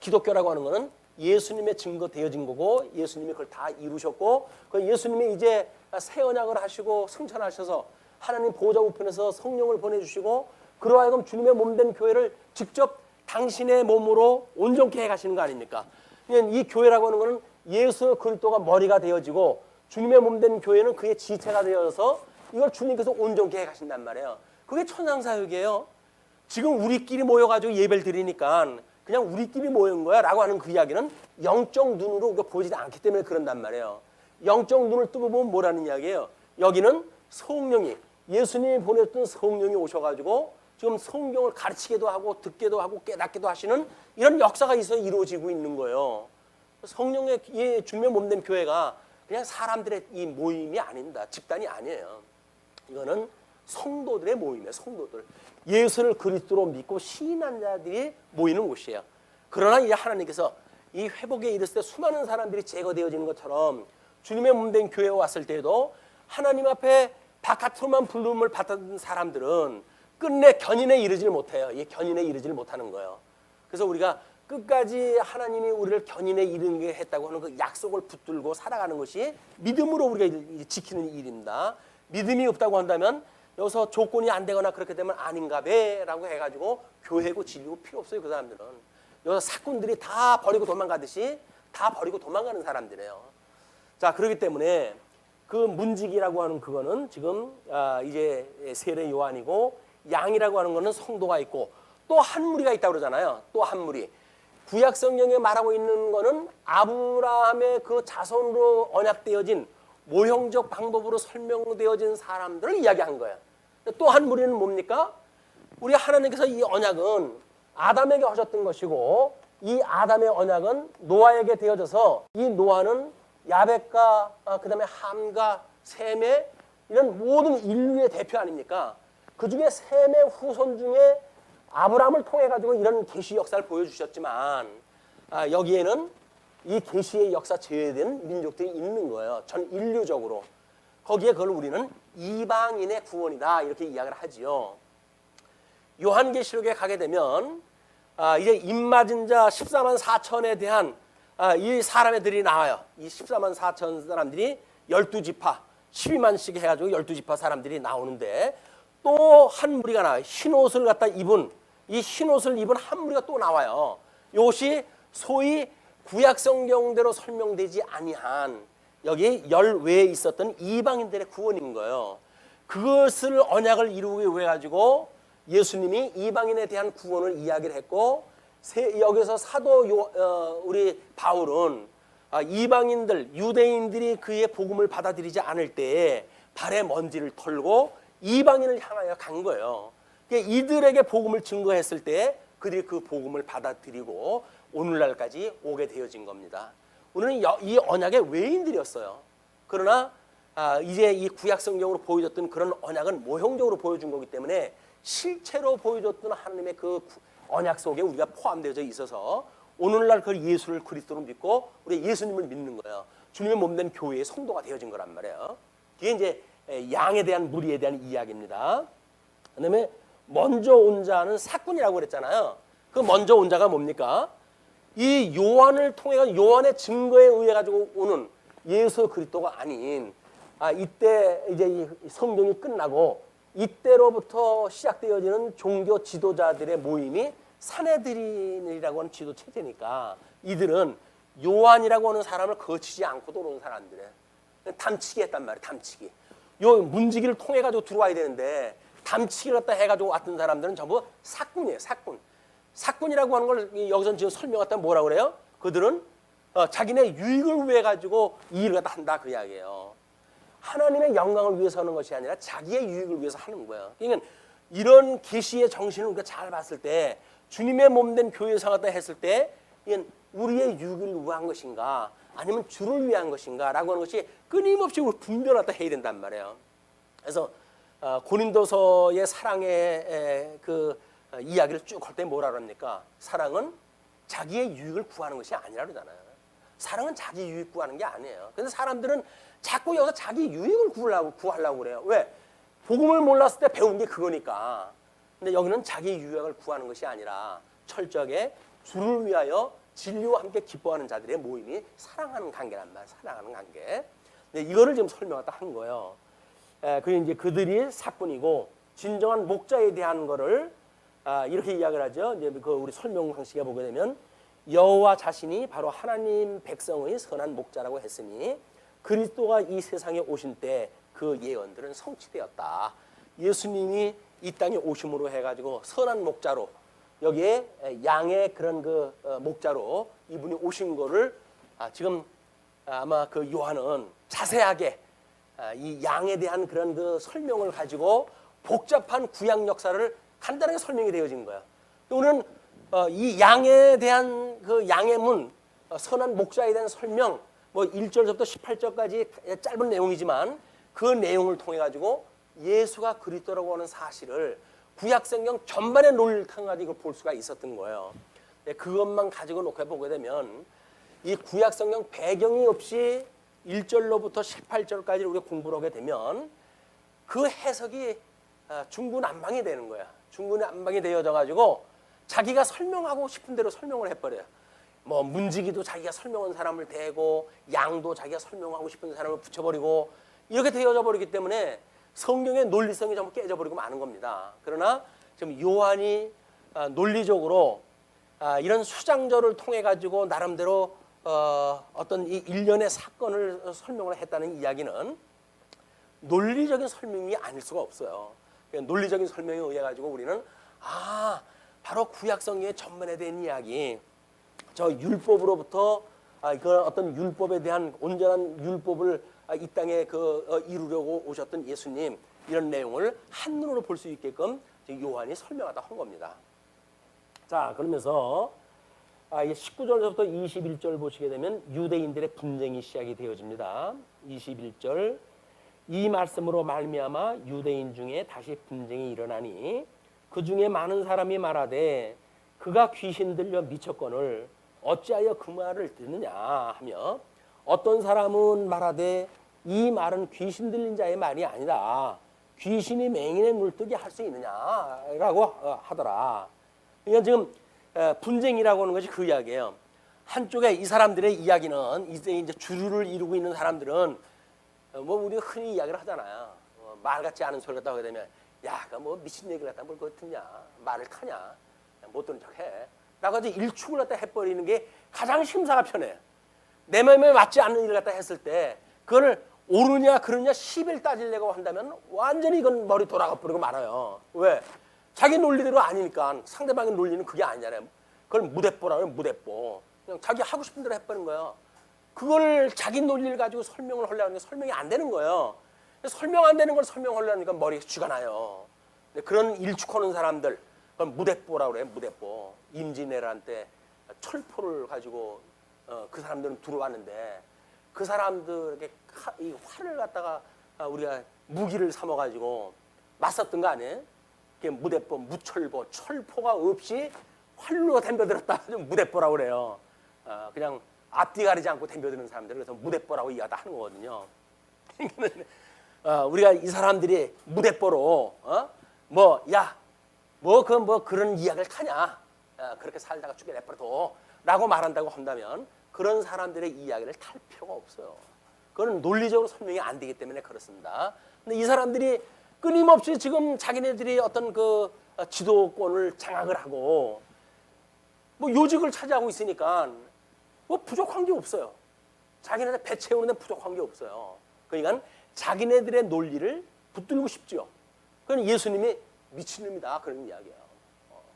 기독교라고 하는 것은 예수님의 증거되어진 거고, 예수님이 그걸 다 이루셨고, 그 예수님이 이제 새 언약을 하시고 승천하셔서 하나님 보좌 우편에서 성령을 보내주시고 그로 하여금 주님의 몸된 교회를 직접 당신의 몸으로 온전케 해가시는 거 아닙니까? 이 교회라고 하는 것은 예수 그리스도가 머리가 되어지고 주님의 몸된 교회는 그의 지체가 되어서 이걸 주님께서 온전케 해가신단 말이에요. 그게 천상사역이에요. 지금 우리끼리 모여가지고 예배를 드리니까 그냥 우리끼리 모인 거야 라고 하는 그 이야기는 영적 눈으로 보지 않기 때문에 그런단 말이에요. 영적 눈을 뜨고 보면 뭐라는 이야기예요? 여기는 성령이, 예수님이 보냈던 성령이 오셔가지고 지금 성경을 가르치기도 하고 듣기도 하고 깨닫기도 하시는 이런 역사가 있어 이루어지고 있는 거예요. 성령의 주님의 몸된 교회가 그냥 사람들의 이 모임이 아닙니다. 집단이 아니에요. 이거는 성도들의 모임이에요. 성도들. 예수를 그리스도로 믿고 신인한 자들이 모이는 곳이에요. 그러나 이제 하나님께서 이 회복에 이르실 때 수많은 사람들이 제거되어지는 것처럼 주님의 몸된 교회에 왔을 때에도 하나님 앞에 바깥으로만 부름을 받은 사람들은 끝내 견인에 이르지를 못해요. 이 견인에 이르지를 못하는 거예요. 그래서 우리가 끝까지 하나님이 우리를 견인에 이르게 했다고 하는 그 약속을 붙들고 살아가는 것이 믿음으로 우리가 지키는 일입니다. 믿음이 없다고 한다면 여기서 조건이 안 되거나 그렇게 되면 아닌가 배라고 해가지고 교회고 진리고 필요 없어요. 그 사람들은 여기서 사꾼들이 다 버리고 도망가듯이 다 버리고 도망가는 사람들이에요. 자, 그렇기 때문에 그 문지기라고 하는 그거는 지금 이제 세례 요한이고, 양이라고 하는 거는 성도가 있고, 또 한 무리가 있다고 그러잖아요. 또 한 무리. 구약 성경에 말하고 있는 거는 아브라함의 그 자손으로 언약되어진 모형적 방법으로 설명되어진 사람들을 이야기한 거예요. 또 한 무리는 뭡니까? 우리 하나님께서 이 언약은 아담에게 하셨던 것이고 이 아담의 언약은 노아에게 되어져서 이 노아는 야벳과 그다음에 함과 셈의 이런 모든 인류의 대표 아닙니까? 그중에 셈의 후손 중에 아브라함을 통해 가지고 이런 계시 역사를 보여주셨지만 여기에는 이 계시의 역사 제외된 민족들이 있는 거예요. 전 인류적으로. 거기에 그걸 우리는 이방인의 구원이다 이렇게 이야기를 하지요. 요한계시록에 가게 되면 이제 입맞은 자 14만 4천에 대한 이 사람들이 나와요. 이 14만 4천 사람들이 12지파 12만씩 해가지고 12지파 사람들이 나오는데 또 한 무리가 나와요. 흰옷을 갖다 입은 이 흰옷을 입은 한 무리가 또 나와요. 이것이 소위 구약성경대로 설명되지 아니한 여기 열외에 있었던 이방인들의 구원인 거예요. 그것을 언약을 이루기 위해 가지고 예수님이 이방인에 대한 구원을 이야기를 했고 여기서 사도 우리 바울은 이방인들 유대인들이 그의 복음을 받아들이지 않을 때에 발에 먼지를 털고 이방인을 향하여 간 거예요. 이들에게 복음을 증거했을 때 그들이 그 복음을 받아들이고 오늘날까지 오게 되어진 겁니다. 우리는 이 언약의 외인들이었어요. 그러나 이제 이 구약성경으로 보여줬던 그런 언약은 모형적으로 보여준 거기 때문에 실체로 보여줬던 하나님의 그 언약 속에 우리가 포함되어 있어서 오늘날 그 예수를 그리스도로 믿고 우리 예수님을 믿는 거예요. 주님의 몸된 교회의 성도가 되어진 거란 말이에요. 이게 이제 양에 대한 무리에 대한 이야기입니다. 그다음에 먼저 온 자는 사꾼이라고 그랬잖아요. 그 먼저 온 자가 뭡니까? 이 요한을 통해 요한의 증거에 의해 가지고 오는 예수 그리스도가 아닌 이때 이제 이 성경이 끝나고 이때로부터 시작되어지는 종교 지도자들의 모임이 사내들인이라고 하는 지도 체제니까 이들은 요한이라고 하는 사람을 거치지 않고도 오는 사람들이에요. 담치기 했단 말이에요. 담치기. 요 문지기를 통해 가지고 들어와야 되는데 담치기를 갖다 해가지고 왔던 사람들은 전부 사꾼이에요. 사꾼. 사꾼이라고 하는 걸 여기서 지금 설명했다 뭐라고 그래요? 그들은 자기네 유익을 위해 가지고 이 일을 갖다 한다 그 이야기예요. 하나님의 영광을 위해서 하는 것이 아니라 자기의 유익을 위해서 하는 거예요. 그러니까 이런 계시의 정신을 우리가 잘 봤을 때 주님의 몸된 교회에서 갖다 했을 때 이건 우리의 유익을 위한 것인가 아니면 주를 위한 것인가라고 하는 것이 끊임없이 분별하다 해야 된단 말이에요. 그래서 고린도서의 사랑의 그 이야기를 쭉 할 때 뭐라 그럽니까? 사랑은 자기의 유익을 구하는 것이 아니라 그러잖아요. 사랑은 자기 유익 구하는 게 아니에요. 근데 사람들은 자꾸 여기서 자기 유익을 구하려고 그래요. 왜? 복음을 몰랐을 때 배운 게 그거니까. 근데 여기는 자기 유익을 구하는 것이 아니라 철저하게 주를 위하여 진리와 함께 기뻐하는 자들의 모임이 사랑하는 관계란 말이에요. 사랑하는 관계. 근데 이거를 지금 설명하다 한 거예요. 그 이제 그들이 사꾼이고 진정한 목자에 대한 거를 이렇게 이야기를 하죠. 이제 그 우리 설명 방식에 보게 되면 여호와 자신이 바로 하나님 백성의 선한 목자라고 했으니 그리스도가 이 세상에 오신 때 그 예언들은 성취되었다. 예수님이 이 땅에 오심으로 해가지고 선한 목자로 여기에 양의 그런 그 목자로 이분이 오신 거를 지금 아마 그 요한은 자세하게 이 양에 대한 그런 그 설명을 가지고 복잡한 구약 역사를 간단하게 설명이 되어진 거야. 우리는 이 양에 대한 그 양의 문, 선한 목자에 대한 설명, 뭐 1절부터 18절까지 짧은 내용이지만 그 내용을 통해 가지고 예수가 그리스도라고 하는 사실을 구약성경 전반의 논리를 통해 가지고 볼 수가 있었던 거예요. 그것만 가지고 놓고 보게 되면 이 구약성경 배경이 없이 1절로부터 18절까지 우리가 공부를 하게 되면 그 해석이 중구난방이 되는 거야. 중구난방이 되어져 가지고 자기가 설명하고 싶은 대로 설명을 해버려요. 뭐 문지기도 자기가 설명한 사람을 대고 양도 자기가 설명하고 싶은 사람을 붙여버리고 이렇게 되어져 버리기 때문에 성경의 논리성이 전부 깨져버리고 마는 겁니다. 그러나 지금 요한이 논리적으로 이런 수장절을 통해 가지고 나름대로 어떤 이 일련의 사건을 설명을 했다는 이야기는 논리적인 설명이 아닐 수가 없어요. 논리적인 설명에 의해 가지고 우리는 바로 구약성경의 전면에 대한 이야기. 저 율법으로부터 이건 어떤 율법에 대한 온전한 율법을 이 땅에 이루려고 오셨던 예수님, 이런 내용을 한눈으로 볼 수 있게끔 요한이 설명하다 한 겁니다. 자, 그러면서 19절부터 21절 보시게 되면 유대인들의 분쟁이 시작이 되어집니다. 21절, 이 말씀으로 말미암아 유대인 중에 다시 분쟁이 일어나니 그 중에 많은 사람이 말하되 그가 귀신 들려 미쳤거늘 어찌하여 그 말을 듣느냐 하며, 어떤 사람은 말하되 이 말은 귀신 들린 자의 말이 아니다, 귀신이 맹인의 눈을 뜨게 할 수 있느냐라고 하더라. 그러니까 지금 분쟁이라고 하는 것이 그 이야기예요. 한쪽에 이 사람들의 이야기는 이제 주류를 이루고 있는 사람들은 뭐 우리가 흔히 이야기를 하잖아요. 말 같지 않은 소리 갖다 하게 되면 야, 그 뭐 미친 얘기를 갖다 뭘 그거 듣냐, 말을 타냐, 못 듣는 척해 라고 해서 일축을 갖다 해버리는 게 가장 심사가 편해. 내 마음에 맞지 않는 일을 갖다 했을 때 그거를 옳으냐 그러냐 시비를 따지려고 한다면 완전히 이건 머리 돌아가 버리고 말아요. 왜? 자기 논리대로 아니니까. 상대방의 논리는 그게 아니잖아요. 그걸 무대뽀라고 해요. 무대뽀. 그냥 자기 하고 싶은 대로 해버리는 거예요. 그걸 자기 논리를 가지고 설명을 하려고 하는 게 설명이 안 되는 거예요. 설명 안 되는 걸 설명하려니까 머리에 쥐가 나요. 그런 일축하는 사람들, 그건 무대뽀라고 그래요. 무대뽀. 임진왜란 때 철포를 가지고 그 사람들은 들어왔는데 그 사람들에게 이 활을 갖다가 우리가 무기를 삼아가지고 맞섰던 거 아니에요? 그게 무대뽀, 무철보, 철포가 없이 활로 덤벼들었다. 무대뽀라고 그래요. 그냥 앞뒤 가리지 않고 덤벼드는 사람들, 그래서 무대뽀라고 이야기다 하는 거거든요. 우리가 이 사람들이 무대뽀로 그런 이야기를 타냐, 그렇게 살다가 죽게 내버려둬 라고 말한다고 한다면 그런 사람들의 이야기를 탈 필요가 없어요. 그건 논리적으로 설명이 안 되기 때문에 그렇습니다. 근데 이 사람들이 끊임없이 지금 자기네들이 어떤 그 지도권을 장악을 하고 뭐 요직을 차지하고 있으니까 뭐 부족한 게 없어요. 자기네들 배 채우는 데 부족한 게 없어요. 그러니까 자기네들의 논리를 붙들고 싶죠. 그건 예수님이 미친놈이다 그런 이야기예요.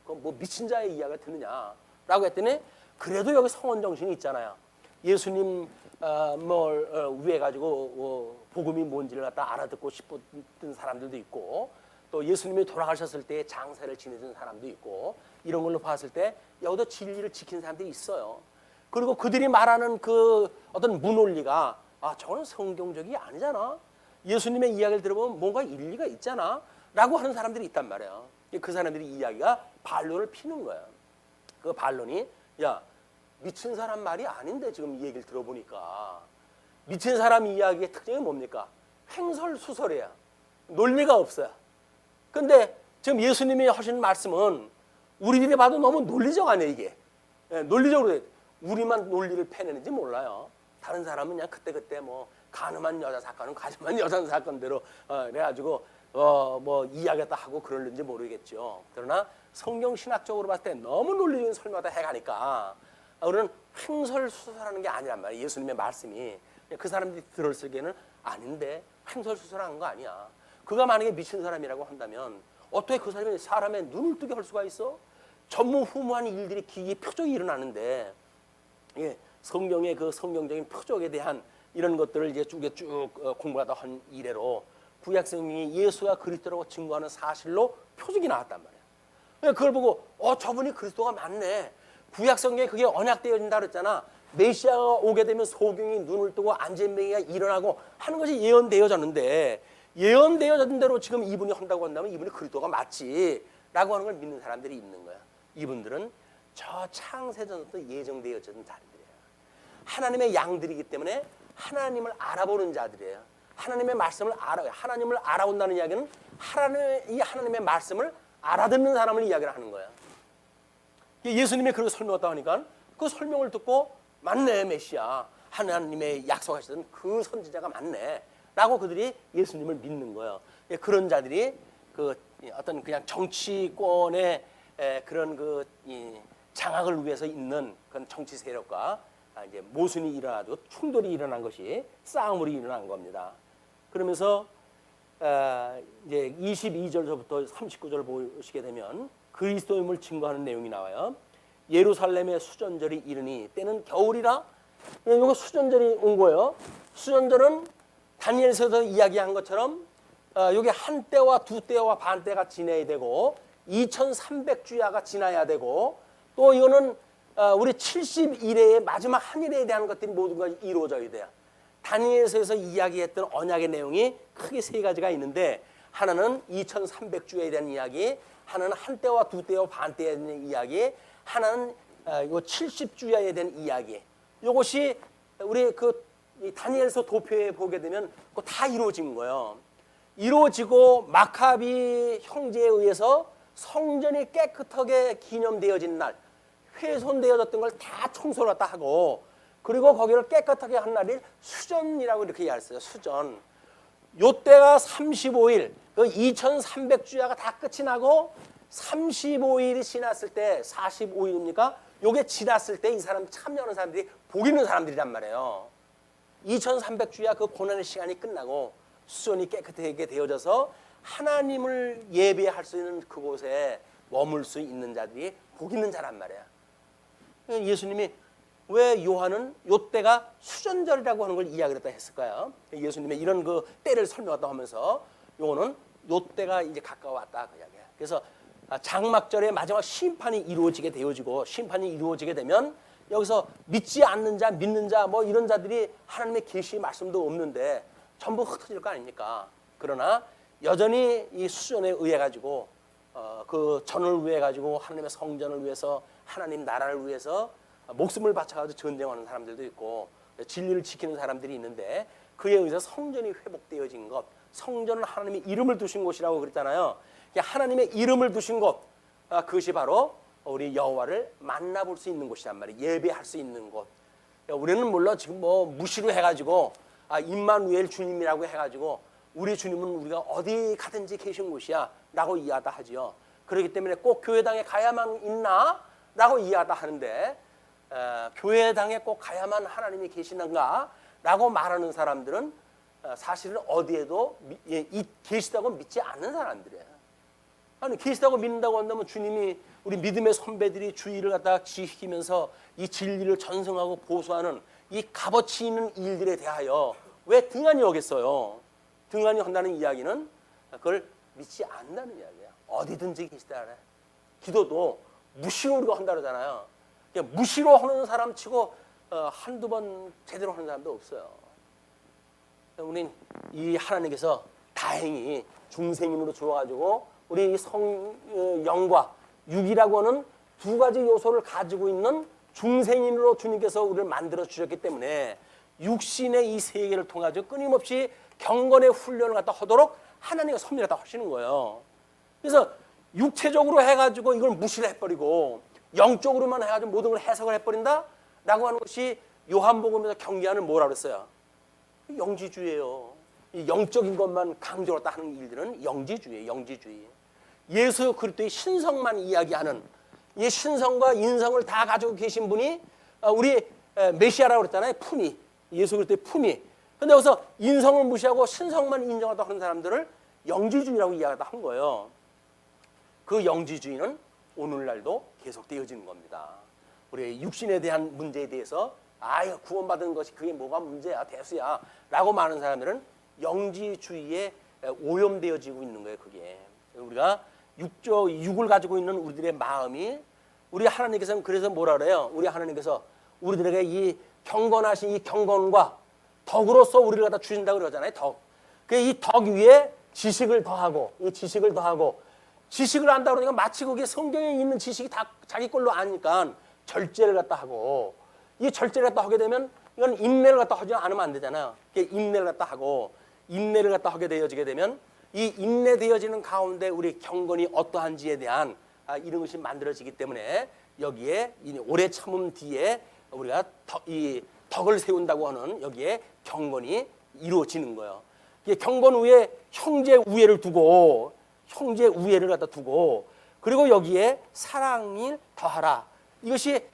그럼 뭐 미친 자의 이야기가 듣느냐라고 했더니 그래도 여기 성원 정신이 있잖아요. 예수님 위해 가지고 복음이 뭔지를 갖다 알아듣고 싶었던 사람들도 있고, 또 예수님이 돌아가셨을 때 장사를 지내준 사람도 있고, 이런 걸로 봤을 때 여기도 진리를 지킨 사람들이 있어요. 그리고 그들이 말하는 그 어떤 무논리가 저건 성경적이 아니잖아, 예수님의 이야기를 들어보면 뭔가 일리가 있잖아 라고 하는 사람들이 있단 말이에요. 그 사람들이 이야기가 반론을 피는 거예요. 그 반론이 야, 미친 사람 말이 아닌데 지금 이 얘기를 들어보니까 미친 사람 이야기의 특징이 뭡니까? 횡설수설이야. 논리가 없어요. 근데 지금 예수님이 하신 말씀은 우리들이 봐도 너무 논리적 아니에요, 이게. 논리적으로 우리만 논리를 패내는지 몰라요. 다른 사람은 그냥 그때그때 뭐 가늠한 여자 사건은 가늠한 여자 사건대로 그래가지고 이야기했다 하고 그러는지 모르겠죠. 그러나 성경 신학적으로 봤을 때 너무 논리적인 설명을 다 해가니까 우리는 횡설수설하는 게 아니란 말이에요. 예수님의 말씀이 그 사람들이 들었을게는 아닌데 횡설수설하는 거 아니야. 그가 만약에 미친 사람이라고 한다면 어떻게 그 사람이 사람의 눈을 뜨게 할 수가 있어? 전무후무한 일들이 기기의 표적이 일어나는데 성경의 그 성경적인 표적에 대한 이런 것들을 이제 쭉 공부하다 한 이래로 구약성경이 예수가 그리스도라고 증거하는 사실로 표적이 나왔단 말이야. 그걸 보고 저분이 그리스도가 맞네. 구약성경에 그게 언약되어진다 그랬잖아. 메시아가 오게 되면 소경이 눈을 뜨고 안진뱅이가 일어나고 하는 것이 예언되어졌는데, 예언되어졌는 대로 지금 이분이 한다고 한다면 이분이 그리스도가 맞지 라고 하는 걸 믿는 사람들이 있는 거야. 이분들은 저 창세전부터 예정되어졌던 자들이에요. 하나님의 양들이기 때문에 하나님을 알아보는 자들이에요. 하나님의 말씀을 알아요. 하나님을 알아온다는 이야기는 하나님의 말씀을 알아듣는 사람을 이야기를 하는 거야. 예수님이 그렇게 설명했다고 하니까 그 설명을 듣고 맞네, 메시아, 하나님의 약속하시던 그 선지자가 맞네 라고 그들이 예수님을 믿는 거예요. 그런 자들이 그 어떤 그냥 정치권의 그런 장악을 위해서 있는 그런 정치 세력과 이제 모순이 일어나고 충돌이 일어난 것이 싸움으로 일어난 겁니다. 그러면서 이제 22절부터 39절 보시게 되면 그리스도임을 증거하는 내용이 나와요. 예루살렘의 수전절이 이르니 때는 겨울이라. 이거 수전절이 온 거예요. 수전절은 다니엘서에서 이야기한 것처럼 여기 한 때와 두 때와 반 때가 지나야 되고 2300주야가 지나야 되고 또 이거는 우리 70일의 마지막 한 일에 대한 것들이 모두가 이루어져야 돼요. 다니엘서에서 이야기했던 언약의 내용이 크게 세 가지가 있는데 하나는 2300주야에 대한 이야기, 하나는 한 때와 두 때와 반 때에 대한 이야기, 하나는 요 70주야에 대한 이야기. 이것이 우리 다니엘서 도표에 보게 되면 그거 다 이루어진 거예요. 이루어지고 마카비 형제에 의해서 성전이 깨끗하게 기념되어진 날, 훼손되어졌던 걸 다 청소를 갖다 하고 그리고 거기를 깨끗하게 한 날이 수전이라고 이렇게 이야기했어요. 수전. 요때가 35일, 그 2300주야가 다 끝이 나고 35일이 지났을 때 45일입니까? 요게 지났을 때 이 사람 참여하는 사람들이 복 있는 사람들이란 말이에요. 2300주야 그 고난의 시간이 끝나고 수전이 깨끗하게 되어져서 하나님을 예배할 수 있는 그곳에 머물 수 있는 자들이 복 있는 자란 말이야. 예수님이 왜 요한은 요때가 수전절이라고 하는 걸 이야기를 했을까요? 예수님의 이런 그 때를 설명했다 하면서 요거는 요때가 이제 가까워왔다 그 이야기야. 그래서 장막절의 마지막 심판이 이루어지게 되어지고 심판이 이루어지게 되면 여기서 믿지 않는 자, 믿는 자 뭐 이런 자들이 하나님의 계시 말씀도 없는데 전부 흩어질 거 아닙니까? 그러나 여전히 이 수전에 의해 가지고 그 전을 위해 가지고 하나님의 성전을 위해서 하나님 나라를 위해서 목숨을 바쳐가지고 전쟁하는 사람들도 있고 진리를 지키는 사람들이 있는데 그에 의해서 성전이 회복되어진 것, 성전은 하나님의 이름을 두신 곳이라고 그랬잖아요. 하나님의 이름을 두신 곳, 그것이 바로 우리 여호와를 만나볼 수 있는 곳이란 말이에요. 예배할 수 있는 곳. 우리는 물론 지금 뭐 무시로 해가지고 임마누엘 주님이라고 해가지고 우리 주님은 우리가 어디 가든지 계신 곳이야 라고 이해하다 하지요. 그렇기 때문에 꼭 교회당에 가야만 있나? 라고 이해하다 하는데 교회당에 꼭 가야만 하나님이 계시는가? 라고 말하는 사람들은 사실은 어디에도 계시다고 믿지 않는 사람들이에요. 아니 계시다고 믿는다고 한다면 주님이 우리 믿음의 선배들이 주의를 갖다가 지키면서 이 진리를 전승하고 보수하는 이 값어치 있는 일들에 대하여 왜 등한히 여겼어요? 등한히 한다는 이야기는 그걸 믿지 않는다는 이야기야. 어디든지 계시다 그래. 기도도 무시로 우리가 한다 그러잖아요. 무시로 하는 사람 치고 한두 번 제대로 하는 사람도 없어요. 우린 이 하나님께서 다행히 중생인으로 주어가지고 우리 영과 육이라고 하는 두 가지 요소를 가지고 있는 중생인으로 주님께서 우리를 만들어 주셨기 때문에 육신의 이 세계를 통해 끊임없이 경건의 훈련을 갖다 하도록 하나님이 섭리를 갖다 하시는 거예요. 그래서 육체적으로 해가지고 이걸 무시를 해버리고 영적으로만 해가지고 모든 걸 해석을 해버린다라고 하는 것이 요한복음에서 경계하는 뭐라 그랬어요? 영지주의예요. 이 영적인 것만 강조로 하는 일들은 영지주의예요. 영지주의. 예수 그리스도의 신성만 이야기하는 이 신성과 인성을 다 가지고 계신 분이 우리 메시아라고 그랬잖아요. 품위. 예수 그리스도의 품위. 근데 여기서 인성을 무시하고 신성만 인정하다 하는 사람들을 영지주의라고 이야기하다 한 거예요. 그 영지주의는 오늘날도 계속되어지는 겁니다. 우리 육신에 대한 문제에 대해서 구원받은 것이 그게 뭐가 문제야 대수야 라고 말하는 사람들은 영지주의에 오염되어지고 있는 거예요. 그게 우리가 육을 가지고 있는 우리들의 마음이 우리 하나님께서는 그래서 뭐라 그래요? 우리 하나님께서 우리들에게 이 경건하신 이 경건과 덕으로서 우리를 갖다 주신다고 그러잖아요. 덕. 이 덕 위에 지식을 더하고 이 지식을 더하고 지식을 한다 그러니까 마치 그게 성경에 있는 지식이 다 자기 걸로 아니까 절제를 갖다 하고 이 절제를 갖다 하게 되면 이건 인내를 갖다 하지 않으면 안 되잖아요. 인내를 갖다 하고 인내를 갖다 하게 되어지게 되면 이 인내되어지는 가운데 우리 경건이 어떠한지에 대한 이런 것이 만들어지기 때문에 여기에 오래 참음 뒤에 우리가 이 덕을 세운다고 하는 여기에 경건이 이루어지는 거예요. 경건 위에 형제 우애를 두고 형제 우애를 갖다 두고 그리고 여기에 사랑을 더하라. 이것이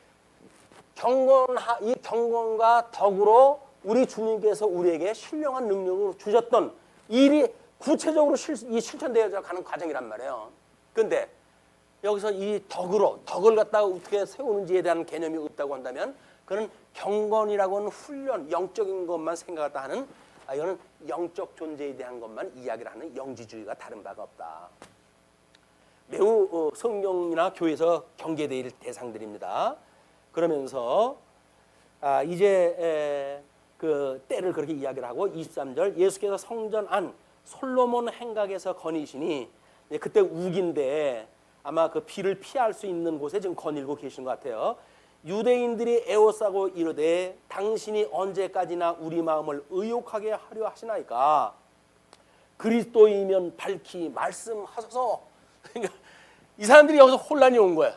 이 경건과 덕으로 우리 주님께서 우리에게 신령한 능력을 주셨던 일이 구체적으로 실천되어져 가는 과정이란 말이에요. 그런데 여기서 이 덕을 갖다가 어떻게 세우는지에 대한 개념이 없다고 한다면 그는 경건이라고 하는 훈련, 영적인 것만 생각하다 하는 이거는 영적 존재에 대한 것만 이야기를 하는 영지주의가 다른 바가 없다. 매우 성경이나 교회에서 경계될 대상들입니다. 그러면서 이제 그 때를 그렇게 이야기를 하고 23절 예수께서 성전 안 솔로몬 행각에서 거니시니 그때 우기인데 아마 그 비를 피할 수 있는 곳에 지금 거닐고 계신 것 같아요. 유대인들이 애워싸고 이르되 당신이 언제까지나 우리 마음을 의욕하게 하려 하시나이까 그리스도이면 밝히 말씀하소서. 그러니까 이 사람들이 여기서 혼란이 온 거야.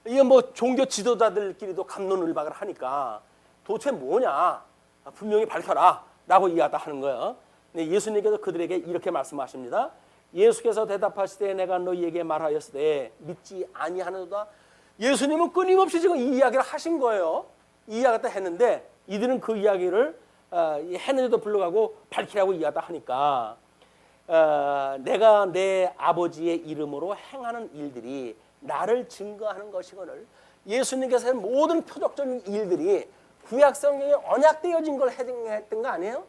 이게 뭐 종교 지도자들끼리도 갑론을박을 하니까 도대체 뭐냐 분명히 밝혀라 라고 이야기하다 하는 거예요. 근데 예수님께서 그들에게 이렇게 말씀하십니다. 예수께서 대답하시되 내가 너희에게 말하였으되 믿지 아니하는도다. 예수님은 끊임없이 지금 이 이야기를 하신 거예요. 이 이야기를 했는데 이들은 그 이야기를 했는데도 불구하고 밝히라고 이야기하다 하니까 내가 내 아버지의 이름으로 행하는 일들이 나를 증거하는 것이거늘. 예수님께서 한 모든 표적적인 일들이 구약 성경에 언약되어진 걸 했던 거 아니에요?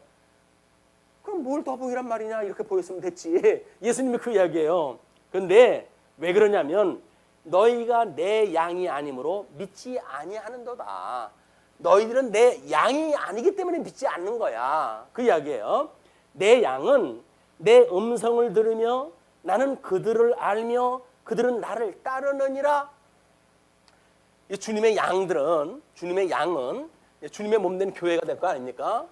그럼 뭘 더 보이란 말이냐 이렇게 보였으면 됐지. 예수님이 그 이야기예요. 그런데 왜 그러냐면 너희가 내 양이 아니므로 믿지 아니하는도다. 너희들은 내 양이 아니기 때문에 믿지 않는 거야. 그 이야기예요. 내 양은 내 음성을 들으며 나는 그들을 알며 그들은 나를 따르느니라. 주님의 양은 주님의 몸된 교회가 될 거 아닙니까?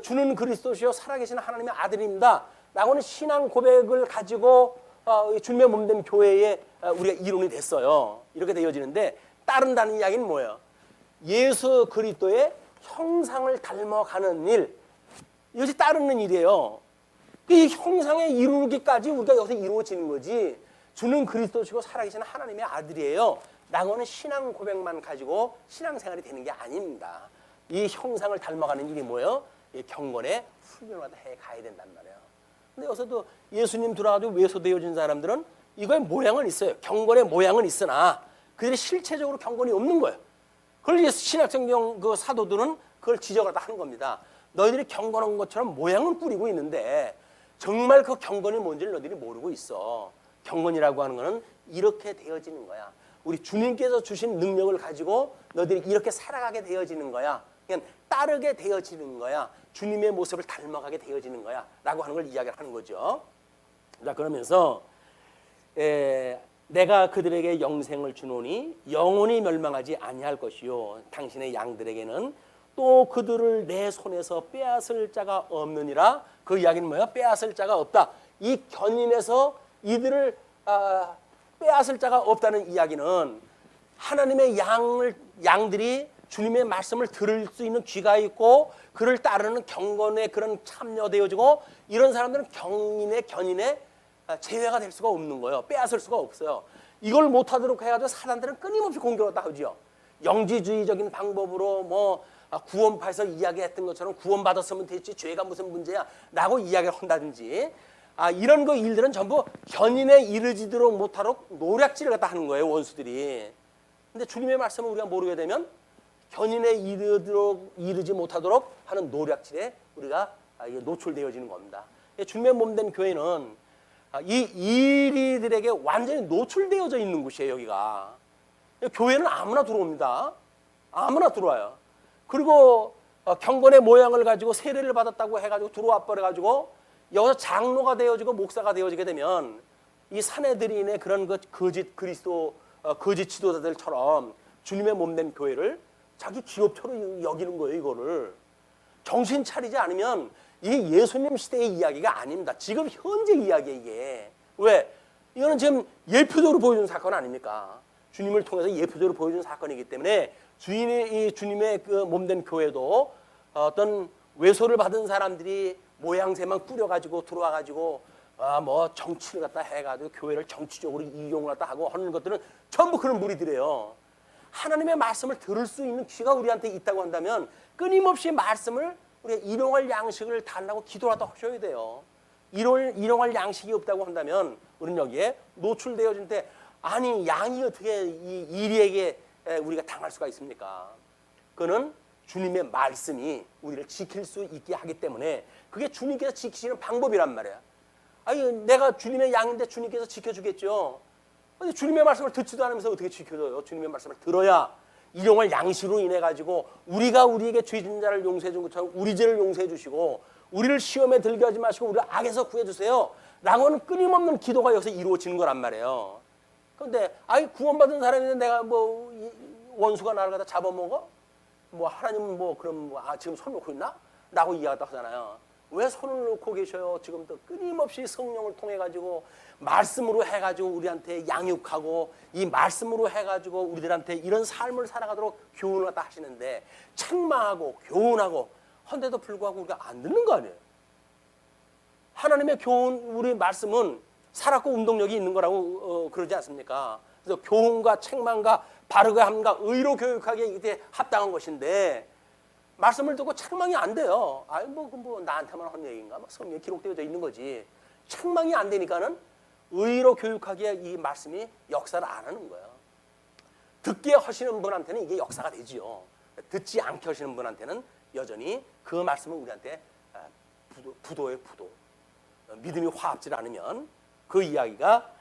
주는 그리스도시요 살아계신 하나님의 아들입니다 라고는 신앙 고백을 가지고 주님의 몸된 교회에 우리가 이론이 됐어요. 이렇게 되어지는데 따른다는 이야기는 뭐예요? 예수 그리스도의 형상을 닮아가는 일, 이것이 따르는 일이에요. 이 형상에 이루기까지 우리가 여기서 이루어지는 거지. 주는 그리스도시고 살아계신 하나님의 아들이에요 라고는 신앙 고백만 가지고 신앙생활이 되는 게 아닙니다. 이 형상을 닮아가는 일이 뭐예요? 경건의 훈련을 해 가야 된단 말이에요. 근데 여기서도 예수님 들어가지고 외소되어진 사람들은 이거의 모양은 있어요. 경건의 모양은 있으나 그들이 실체적으로 경건이 없는 거예요. 그걸 신약성경 그 사도들은 그걸 지적하다 하는 겁니다. 너희들이 경건한 것처럼 모양은 꾸리고 있는데 정말 그 경건이 뭔지를 너희들이 모르고 있어. 경건이라고 하는 거는 이렇게 되어지는 거야. 우리 주님께서 주신 능력을 가지고 너희들이 이렇게 살아가게 되어지는 거야. 그냥 따르게 되어지는 거야. 주님의 모습을 닮아가게 되어지는 거야 라고 하는 걸 이야기를 하는 거죠. 자, 그러면서 내가 그들에게 영생을 주노니 영원히 멸망하지 아니할 것이요 당신의 양들에게는 또 그들을 내 손에서 빼앗을 자가 없느니라. 그 이야기는 뭐야? 빼앗을 자가 없다. 이 견인에서 이들을 빼앗을 자가 없다는 이야기는 하나님의 양들이 주님의 말씀을 들을 수 있는 귀가 있고 그를 따르는 경건에 그런 참여되어지고 이런 사람들은 견인에 제외가 될 수가 없는 거예요. 빼앗을 수가 없어요. 이걸 못하도록 해가지고 사단들은 끊임없이 공격을 하죠. 영지주의적인 방법으로 뭐 구원파에서 이야기했던 것처럼 구원받았으면 됐지 죄가 무슨 문제야 라고 이야기를 한다든지 이런 거 일들은 전부 견인에 이르지도록 못하도록 노략질을 갖다 하는 거예요. 원수들이. 근데 주님의 말씀을 우리가 모르게 되면 견인에 이르지 못하도록 하는 노략질에 우리가 노출되어지는 겁니다. 주님의 몸된 교회는 이 이리들에게 완전히 노출되어져 있는 곳이에요. 여기가. 교회는 아무나 들어옵니다. 아무나 들어와요. 그리고 경건의 모양을 가지고 세례를 받았다고 해가지고 들어와 버려가지고 여기서 장로가 되어지고 목사가 되어지게 되면 이 사내들인의 그런 거짓 지도자들처럼 주님의 몸된 교회를 자기 기업처럼 여기는 거예요. 이거를 정신 차리지 않으면 이게 예수님 시대의 이야기가 아닙니다. 지금 현재 이야기예요. 이게 왜? 이거는 지금 예표적으로 보여준 사건 아닙니까? 주님을 통해서 예표적으로 보여준 사건이기 때문에 주님의 그 몸된 교회도 어떤 외소를 받은 사람들이 모양새만 꾸려가지고 들어와가지고 뭐 정치를 갖다 해가지고 교회를 정치적으로 이용을 갖다 하고 하는 것들은 전부 그런 무리들이에요. 하나님의 말씀을 들을 수 있는 귀가 우리한테 있다고 한다면 끊임없이 말씀을 우리가 일용할 양식을 달라고 기도하다 하셔야 돼요. 일용할 양식이 없다고 한다면 우리는 여기에 노출되어진 때 아니 양이 어떻게 이 이리에게 우리가 당할 수가 있습니까? 그는 주님의 말씀이 우리를 지킬 수 있게 하기 때문에 그게 주님께서 지키시는 방법이란 말이야. 아니 내가 주님의 양인데 주님께서 지켜주겠죠. 근데 주님의 말씀을 듣지도 않으면서 어떻게 지켜줘요? 주님의 말씀을 들어야 일용할 양식으로 인해 가지고 우리가 우리에게 죄진 자를 용서해 준 것처럼 우리 죄를 용서해 주시고 우리를 시험에 들게 하지 마시고 우리를 악에서 구해 주세요. 라고는 끊임없는 기도가 여기서 이루어지는 거란 말이에요. 그런데 아이 구원받은 사람인데 내가 뭐 원수가 나를 갖다 잡아먹어? 뭐 하나님은 뭐 그럼 지금 손 놓고 있나? 라고 이야기하다 하잖아요. 왜 손을 놓고 계셔요? 지금도 끊임없이 성령을 통해 가지고 말씀으로 해가지고 우리한테 양육하고 이 말씀으로 해가지고 우리들한테 이런 삶을 살아가도록 교훈을 갖다 하시는데 책망하고 교훈하고 헌데도 불구하고 우리가 안 듣는 거 아니에요. 하나님의 교훈, 우리 말씀은 살았고 운동력이 있는 거라고 그러지 않습니까? 그래서 교훈과 책망과 바르게 함과 의로 교육하기에 이때 합당한 것인데 말씀을 듣고 책망이 안 돼요. 아이 뭐 나한테만 한 얘기인가? 뭐 성경에 기록되어 있는 거지. 책망이 안 되니까는 의로 교육하기에 이 말씀이 역사를 안 하는 거예요. 듣게 하시는 분한테는 이게 역사가 되지요. 듣지 않게 하시는 분한테는 여전히 그 말씀은 우리한테 부도예요, 부도. 믿음이 화합질 않으면 그 이야기가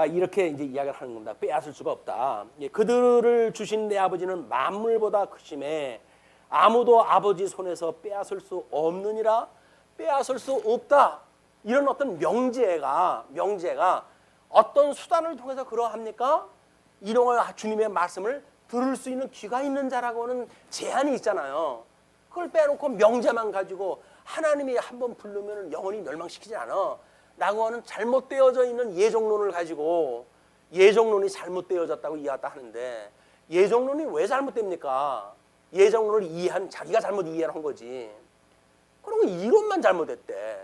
이렇게 이제 이야기를 하는 겁니다. 빼앗을 수가 없다. 그들을 주신 내 아버지는 만물보다 크심에 아무도 아버지 손에서 빼앗을 수 없느니라. 빼앗을 수 없다. 이런 어떤 명제가 어떤 수단을 통해서 그러합니까? 이런 주님의 말씀을 들을 수 있는 귀가 있는 자라고는 제한이 있잖아요. 그걸 빼놓고 명제만 가지고 하나님이 한번 부르면 영원히 멸망시키지 않아 라고 하는 잘못되어져 있는 예정론을 가지고 예정론이 잘못되어졌다고 이해했다 하는데 예정론이 왜 잘못됩니까? 예정론을 이해한 자기가 잘못 이해한 거지. 그리고 이론만 잘못했대.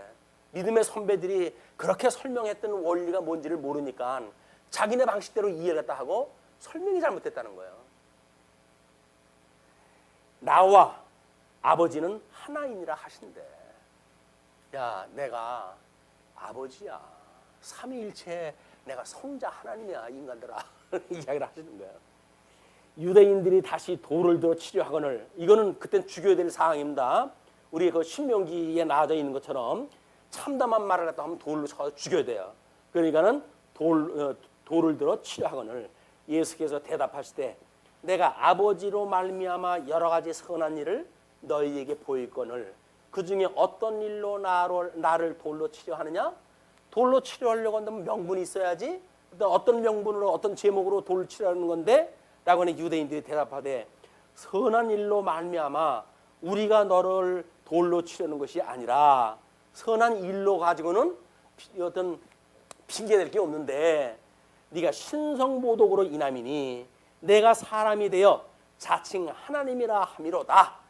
믿음의 선배들이 그렇게 설명했던 원리가 뭔지를 모르니까 자기네 방식대로 이해를 했다 하고 설명이 잘못됐다는 거예요. 나와 아버지는 하나이니라 하신대. 야, 내가 아버지야. 삼위일체 내가 성자 하나님이야, 인간들아. 이야기를 하시는 거예요. 유대인들이 다시 돌을 들어 치료하거늘, 이거는 그땐 죽여야 될 상황입니다. 우리 그 신명기에 나와져 있는 것처럼 참담한 말을 갖다 하면 돌로 쳐서 죽여야 돼요. 그러니까는 돌을 들어 치료하거늘 예수께서 대답하실 때 내가 아버지로 말미암아 여러 가지 선한 일을 너희에게 보일거늘 그 중에 어떤 일로 나를 돌로 치료하느냐? 돌로 치료하려고 한다면 명분이 있어야지. 어떤 명분으로 어떤 제목으로 돌을 치료하는 건데? 라고 하는 유대인들이 대답하되 선한 일로 말미암아 우리가 너를 돌로 치려는 것이 아니라 선한 일로 가지고는 어떤 핑계댈 게 없는데 네가 신성모독으로 인함이니 내가 사람이 되어 자칭 하나님이라 함이로다.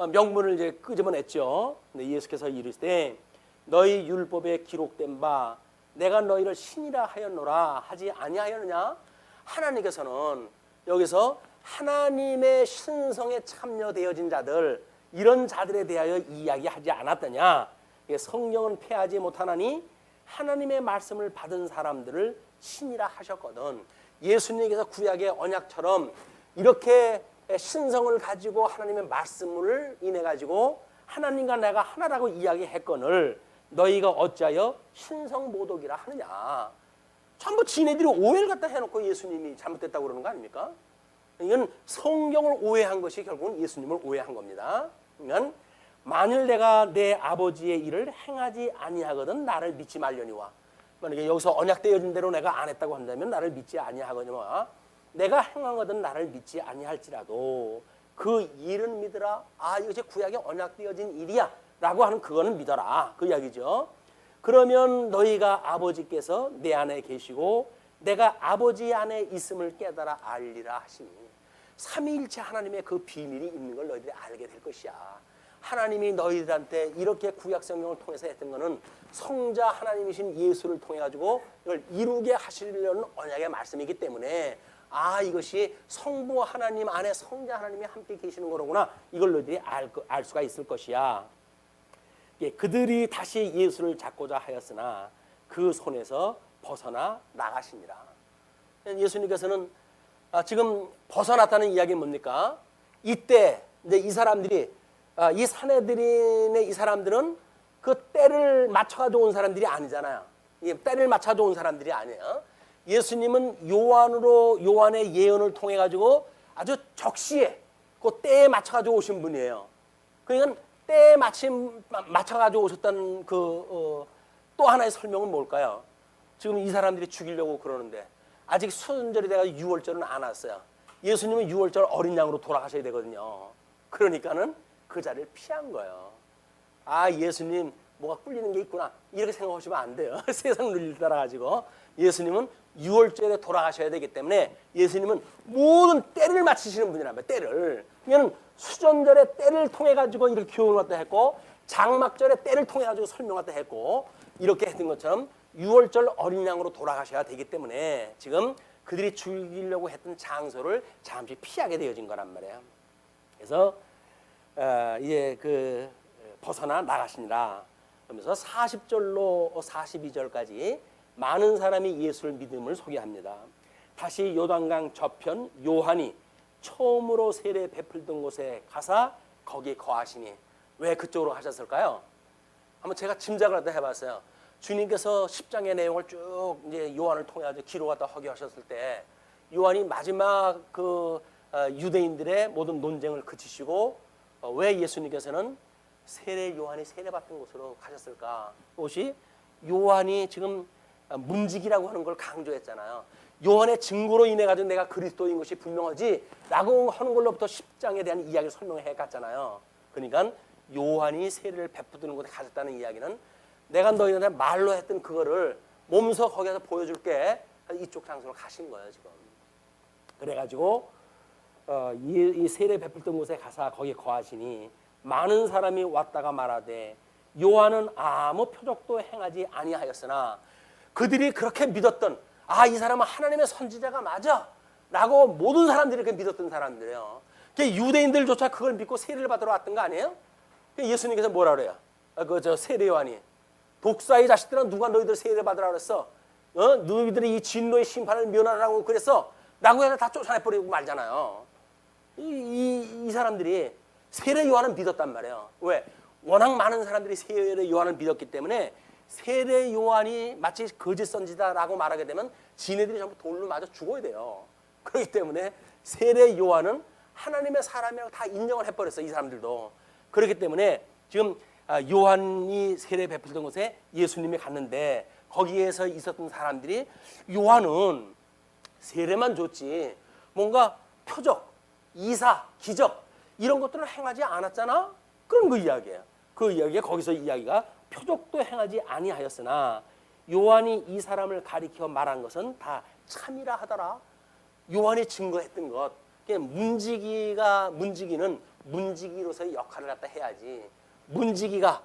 명분을 이제 끄집어냈죠. 근데 예수께서 이르시되 너희 율법에 기록된 바 내가 너희를 신이라 하였노라 하지 아니하였느냐? 하나님께서는 여기서 하나님의 신성에 참여되어진 자들 이런 자들에 대하여 이야기하지 않았더냐? 성령은 패하지 못하나니 하나님의 말씀을 받은 사람들을 신이라 하셨거든. 예수님께서 구약의 언약처럼 이렇게 신성을 가지고 하나님의 말씀을 인해 가지고 하나님과 내가 하나라고 이야기했거늘 너희가 어찌하여 신성모독이라 하느냐? 전부 지네들이 오해를 갖다 해놓고 예수님이 잘못됐다고 그러는 거 아닙니까? 이건 성경을 오해한 것이 결국은 예수님을 오해한 겁니다. 그러니까 만일 내가 내 아버지의 일을 행하지 아니하거든 나를 믿지 말려니와. 만약에 여기서 언약되어진 대로 내가 안 했다고 한다면 나를 믿지 아니하거니와 내가 행하거든 나를 믿지 아니할지라도 그 일은 믿으라. 이것이 구약에 언약되어진 일이야 라고 하는 그거는 믿어라. 그 이야기죠. 그러면 너희가 아버지께서 내 안에 계시고 내가 아버지 안에 있음을 깨달아 알리라 하시니 삼위일체 하나님의 그 비밀이 있는 걸 너희들이 알게 될 것이야. 하나님이 너희들한테 이렇게 구약 성경을 통해서 했던 거는 성자 하나님이신 예수를 통해 가지고 이걸 이루게 하시려는 언약의 말씀이기 때문에 이것이 성부 하나님 안에 성자 하나님이 함께 계시는 거로구나. 이걸 너희들이 알 수가 있을 것이야. 그들이 다시 예수를 잡고자 하였으나 그 손에서 벗어나 나가시니라. 예수님께서는 지금 벗어났다는 이야기는 뭡니까? 이때 이제 이 사람들이 이 사내들인의 이 사람들은 그 때를 맞춰가지고 온 사람들이 아니잖아요. 이 때를 맞춰가지고 온 사람들이 아니에요. 예수님은 요한의 예언을 통해 가지고 아주 적시에 그 때에 맞춰가지고 오신 분이에요. 그러니까 때에 맞춰가지고 오셨다는 또 하나의 설명은 뭘까요? 지금 이 사람들이 죽이려고 그러는데 아직 수순절이 돼가지고 유월절은 안 왔어요. 예수님은 유월절 어린 양으로 돌아가셔야 되거든요. 그러니까는 그 자리를 피한 거예요. 예수님 뭐가 꿀리는 게 있구나 이렇게 생각하시면 안 돼요. 세상 논리를 따라가지고 예수님은 유월절에 돌아가셔야 되기 때문에 예수님은 모든 때를 맞추시는 분이란 말이에요. 때를. 그냥 수전절에 때를 통해 가지고 이렇게 교훈을 갖다 했고 장막절에 때를 통해 가지고 설명을 갖다 했고 이렇게 했던 것처럼 유월절 어린 양으로 돌아가셔야 되기 때문에 지금 그들이 죽이려고 했던 장소를 잠시 피하게 되어진 거란 말이에요. 그래서 이제 벗어나 나가시니라. 그러면서 40절로 42절까지 많은 사람이 예수를 믿음을 소개합니다. 다시 요단강 저편 요한이 처음으로 세례 베풀던 곳에 가사 거기에 거하시니. 왜 그쪽으로 가셨을까요? 한번 제가 짐작을 하다 해봤어요. 주님께서 10장의 내용을 쭉 이제 요한을 통해 가지고 기록 갖다 허기하셨을 때 요한이 마지막 유대인들의 모든 논쟁을 그치시고 왜 예수님께서는 세례 요한이 세례받던 곳으로 가셨을까? 그것이 요한이 지금 문지기라고 하는 걸 강조했잖아요. 요한의 증거로 인해 가지고 내가 그리스도인 것이 분명하지라고 하는 걸로부터 10장에 대한 이야기를 설명해 갔잖아요. 그러니까 요한이 세례를 베푸는 곳에 가셨다는 이야기는 내가 너희한테 말로 했던 그거를 몸소 거기서 보여줄게. 이쪽 장소로 가신 거예요 지금. 그래가지고 이 세례 베풀던 곳에 가서 거기 거하시니 많은 사람이 왔다가 말하되 요한은 아무 표적도 행하지 아니하였으나 그들이 그렇게 믿었던 이 사람은 하나님의 선지자가 맞아 라고 모든 사람들이 그렇게 믿었던 사람들이에요. 유대인들조차 그걸 믿고 세례를 받으러 왔던 거 아니에요? 예수님께서 뭐라 그래요? 세례 요한이 독사의 자식들은 누가 너희들 세례 받으라 그랬어? 너희들이 이 진노의 심판을 면하라고 그랬어? 라고 해서 다 쫓아내버리고 말잖아요. 이 사람들이 세례 요한은 믿었단 말이에요. 왜? 워낙 많은 사람들이 세례 요한을 믿었기 때문에 세례 요한이 마치 거짓 선지자라고 말하게 되면 지네들이 전부 돌로 맞아 죽어야 돼요. 그렇기 때문에 세례 요한은 하나님의 사람이라고 다 인정을 해버렸어요. 이 사람들도. 그렇기 때문에 지금 요한이 세례 베풀던 곳에 예수님이 갔는데 거기에서 있었던 사람들이 요한은 세례만 줬지 뭔가 표적, 이사, 기적 이런 것들을 행하지 않았잖아. 그런 그 이야기예요. 그 이야기가 거기서 이야기가 표적도 행하지 아니하였으나 요한이 이 사람을 가리켜 말한 것은 다 참이라 하더라. 요한이 증거했던 것. 문지기는 문지기로서의 역할을 갖다 해야지. 문지기가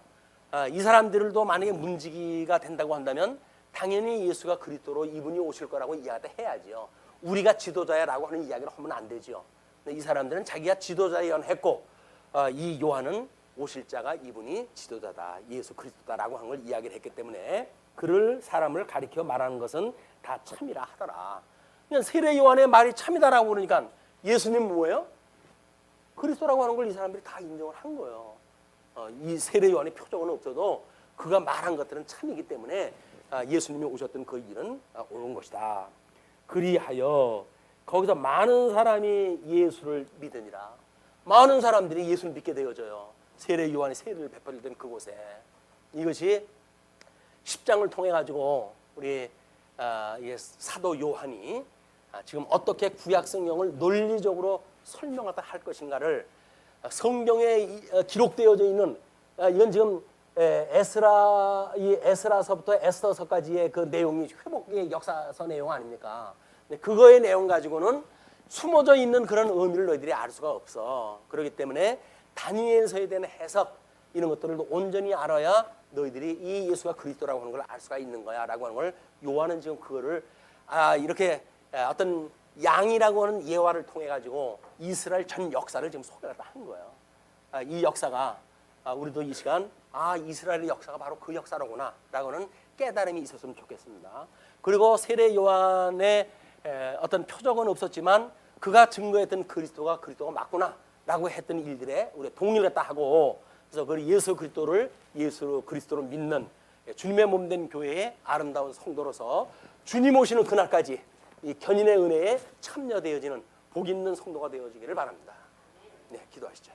이 사람들도 만약에 문지기가 된다고 한다면 당연히 예수가 그리스도로 이분이 오실 거라고 이야기를 해야지요. 우리가 지도자야라고 하는 이야기를 하면 안 되죠. 이 사람들은 자기가 지도자 예언했고 이 요한은 오실 자가 이분이 지도자다, 예수 그리스도다라고 하는 걸 이야기를 했기 때문에 그를 사람을 가리켜 말하는 것은 다 참이라 하더라. 그냥 세례 요한의 말이 참이다라고 그러니까 예수님 뭐예요? 그리스도라고 하는 걸 이 사람들이 다 인정을 한 거예요. 이 세례 요한의 표적은 없어도 그가 말한 것들은 참이기 때문에 예수님이 오셨던 그 일은 옳은 것이다. 그리하여 거기서 많은 사람이 예수를 믿으니라. 많은 사람들이 예수를 믿게 되어져요. 세례 요한이 세례를 베풀던 그곳에. 이것이 10장을 통해 가지고 우리 사도 요한이 지금 어떻게 구약 성경을 논리적으로 설명하다 할 것인가를 성경에 기록되어져 있는 이건 지금 에스라서부터 에스더서까지의 그 내용이 회복의 역사서 내용 아닙니까? 그거의 내용 가지고는 숨어져 있는 그런 의미를 너희들이 알 수가 없어. 그렇기 때문에 다니엘서에 대한 해석 이런 것들을 온전히 알아야 너희들이 이 예수가 그리스도라고 하는 걸 알 수가 있는 거야라고 하는 걸 요한은 지금 그거를 이렇게 어떤 양이라고 하는 예화를 통해 가지고 이스라엘 전 역사를 지금 소개를 한 거예요. 이 역사가 우리도 이 시간 이스라엘의 역사가 바로 그 역사로구나 라고는 깨달음이 있었으면 좋겠습니다. 그리고 세례 요한의 어떤 표적은 없었지만 그가 증거했던 그리스도가 맞구나라고 했던 일들에 우리 동일했다 하고, 그래서 그 예수 그리스도를 믿는 주님의 몸된 교회의 아름다운 성도로서 주님 오시는 그날까지 이 견인의 은혜에 참여되어지는 복 있는 성도가 되어지기를 바랍니다. 네, 기도하시죠.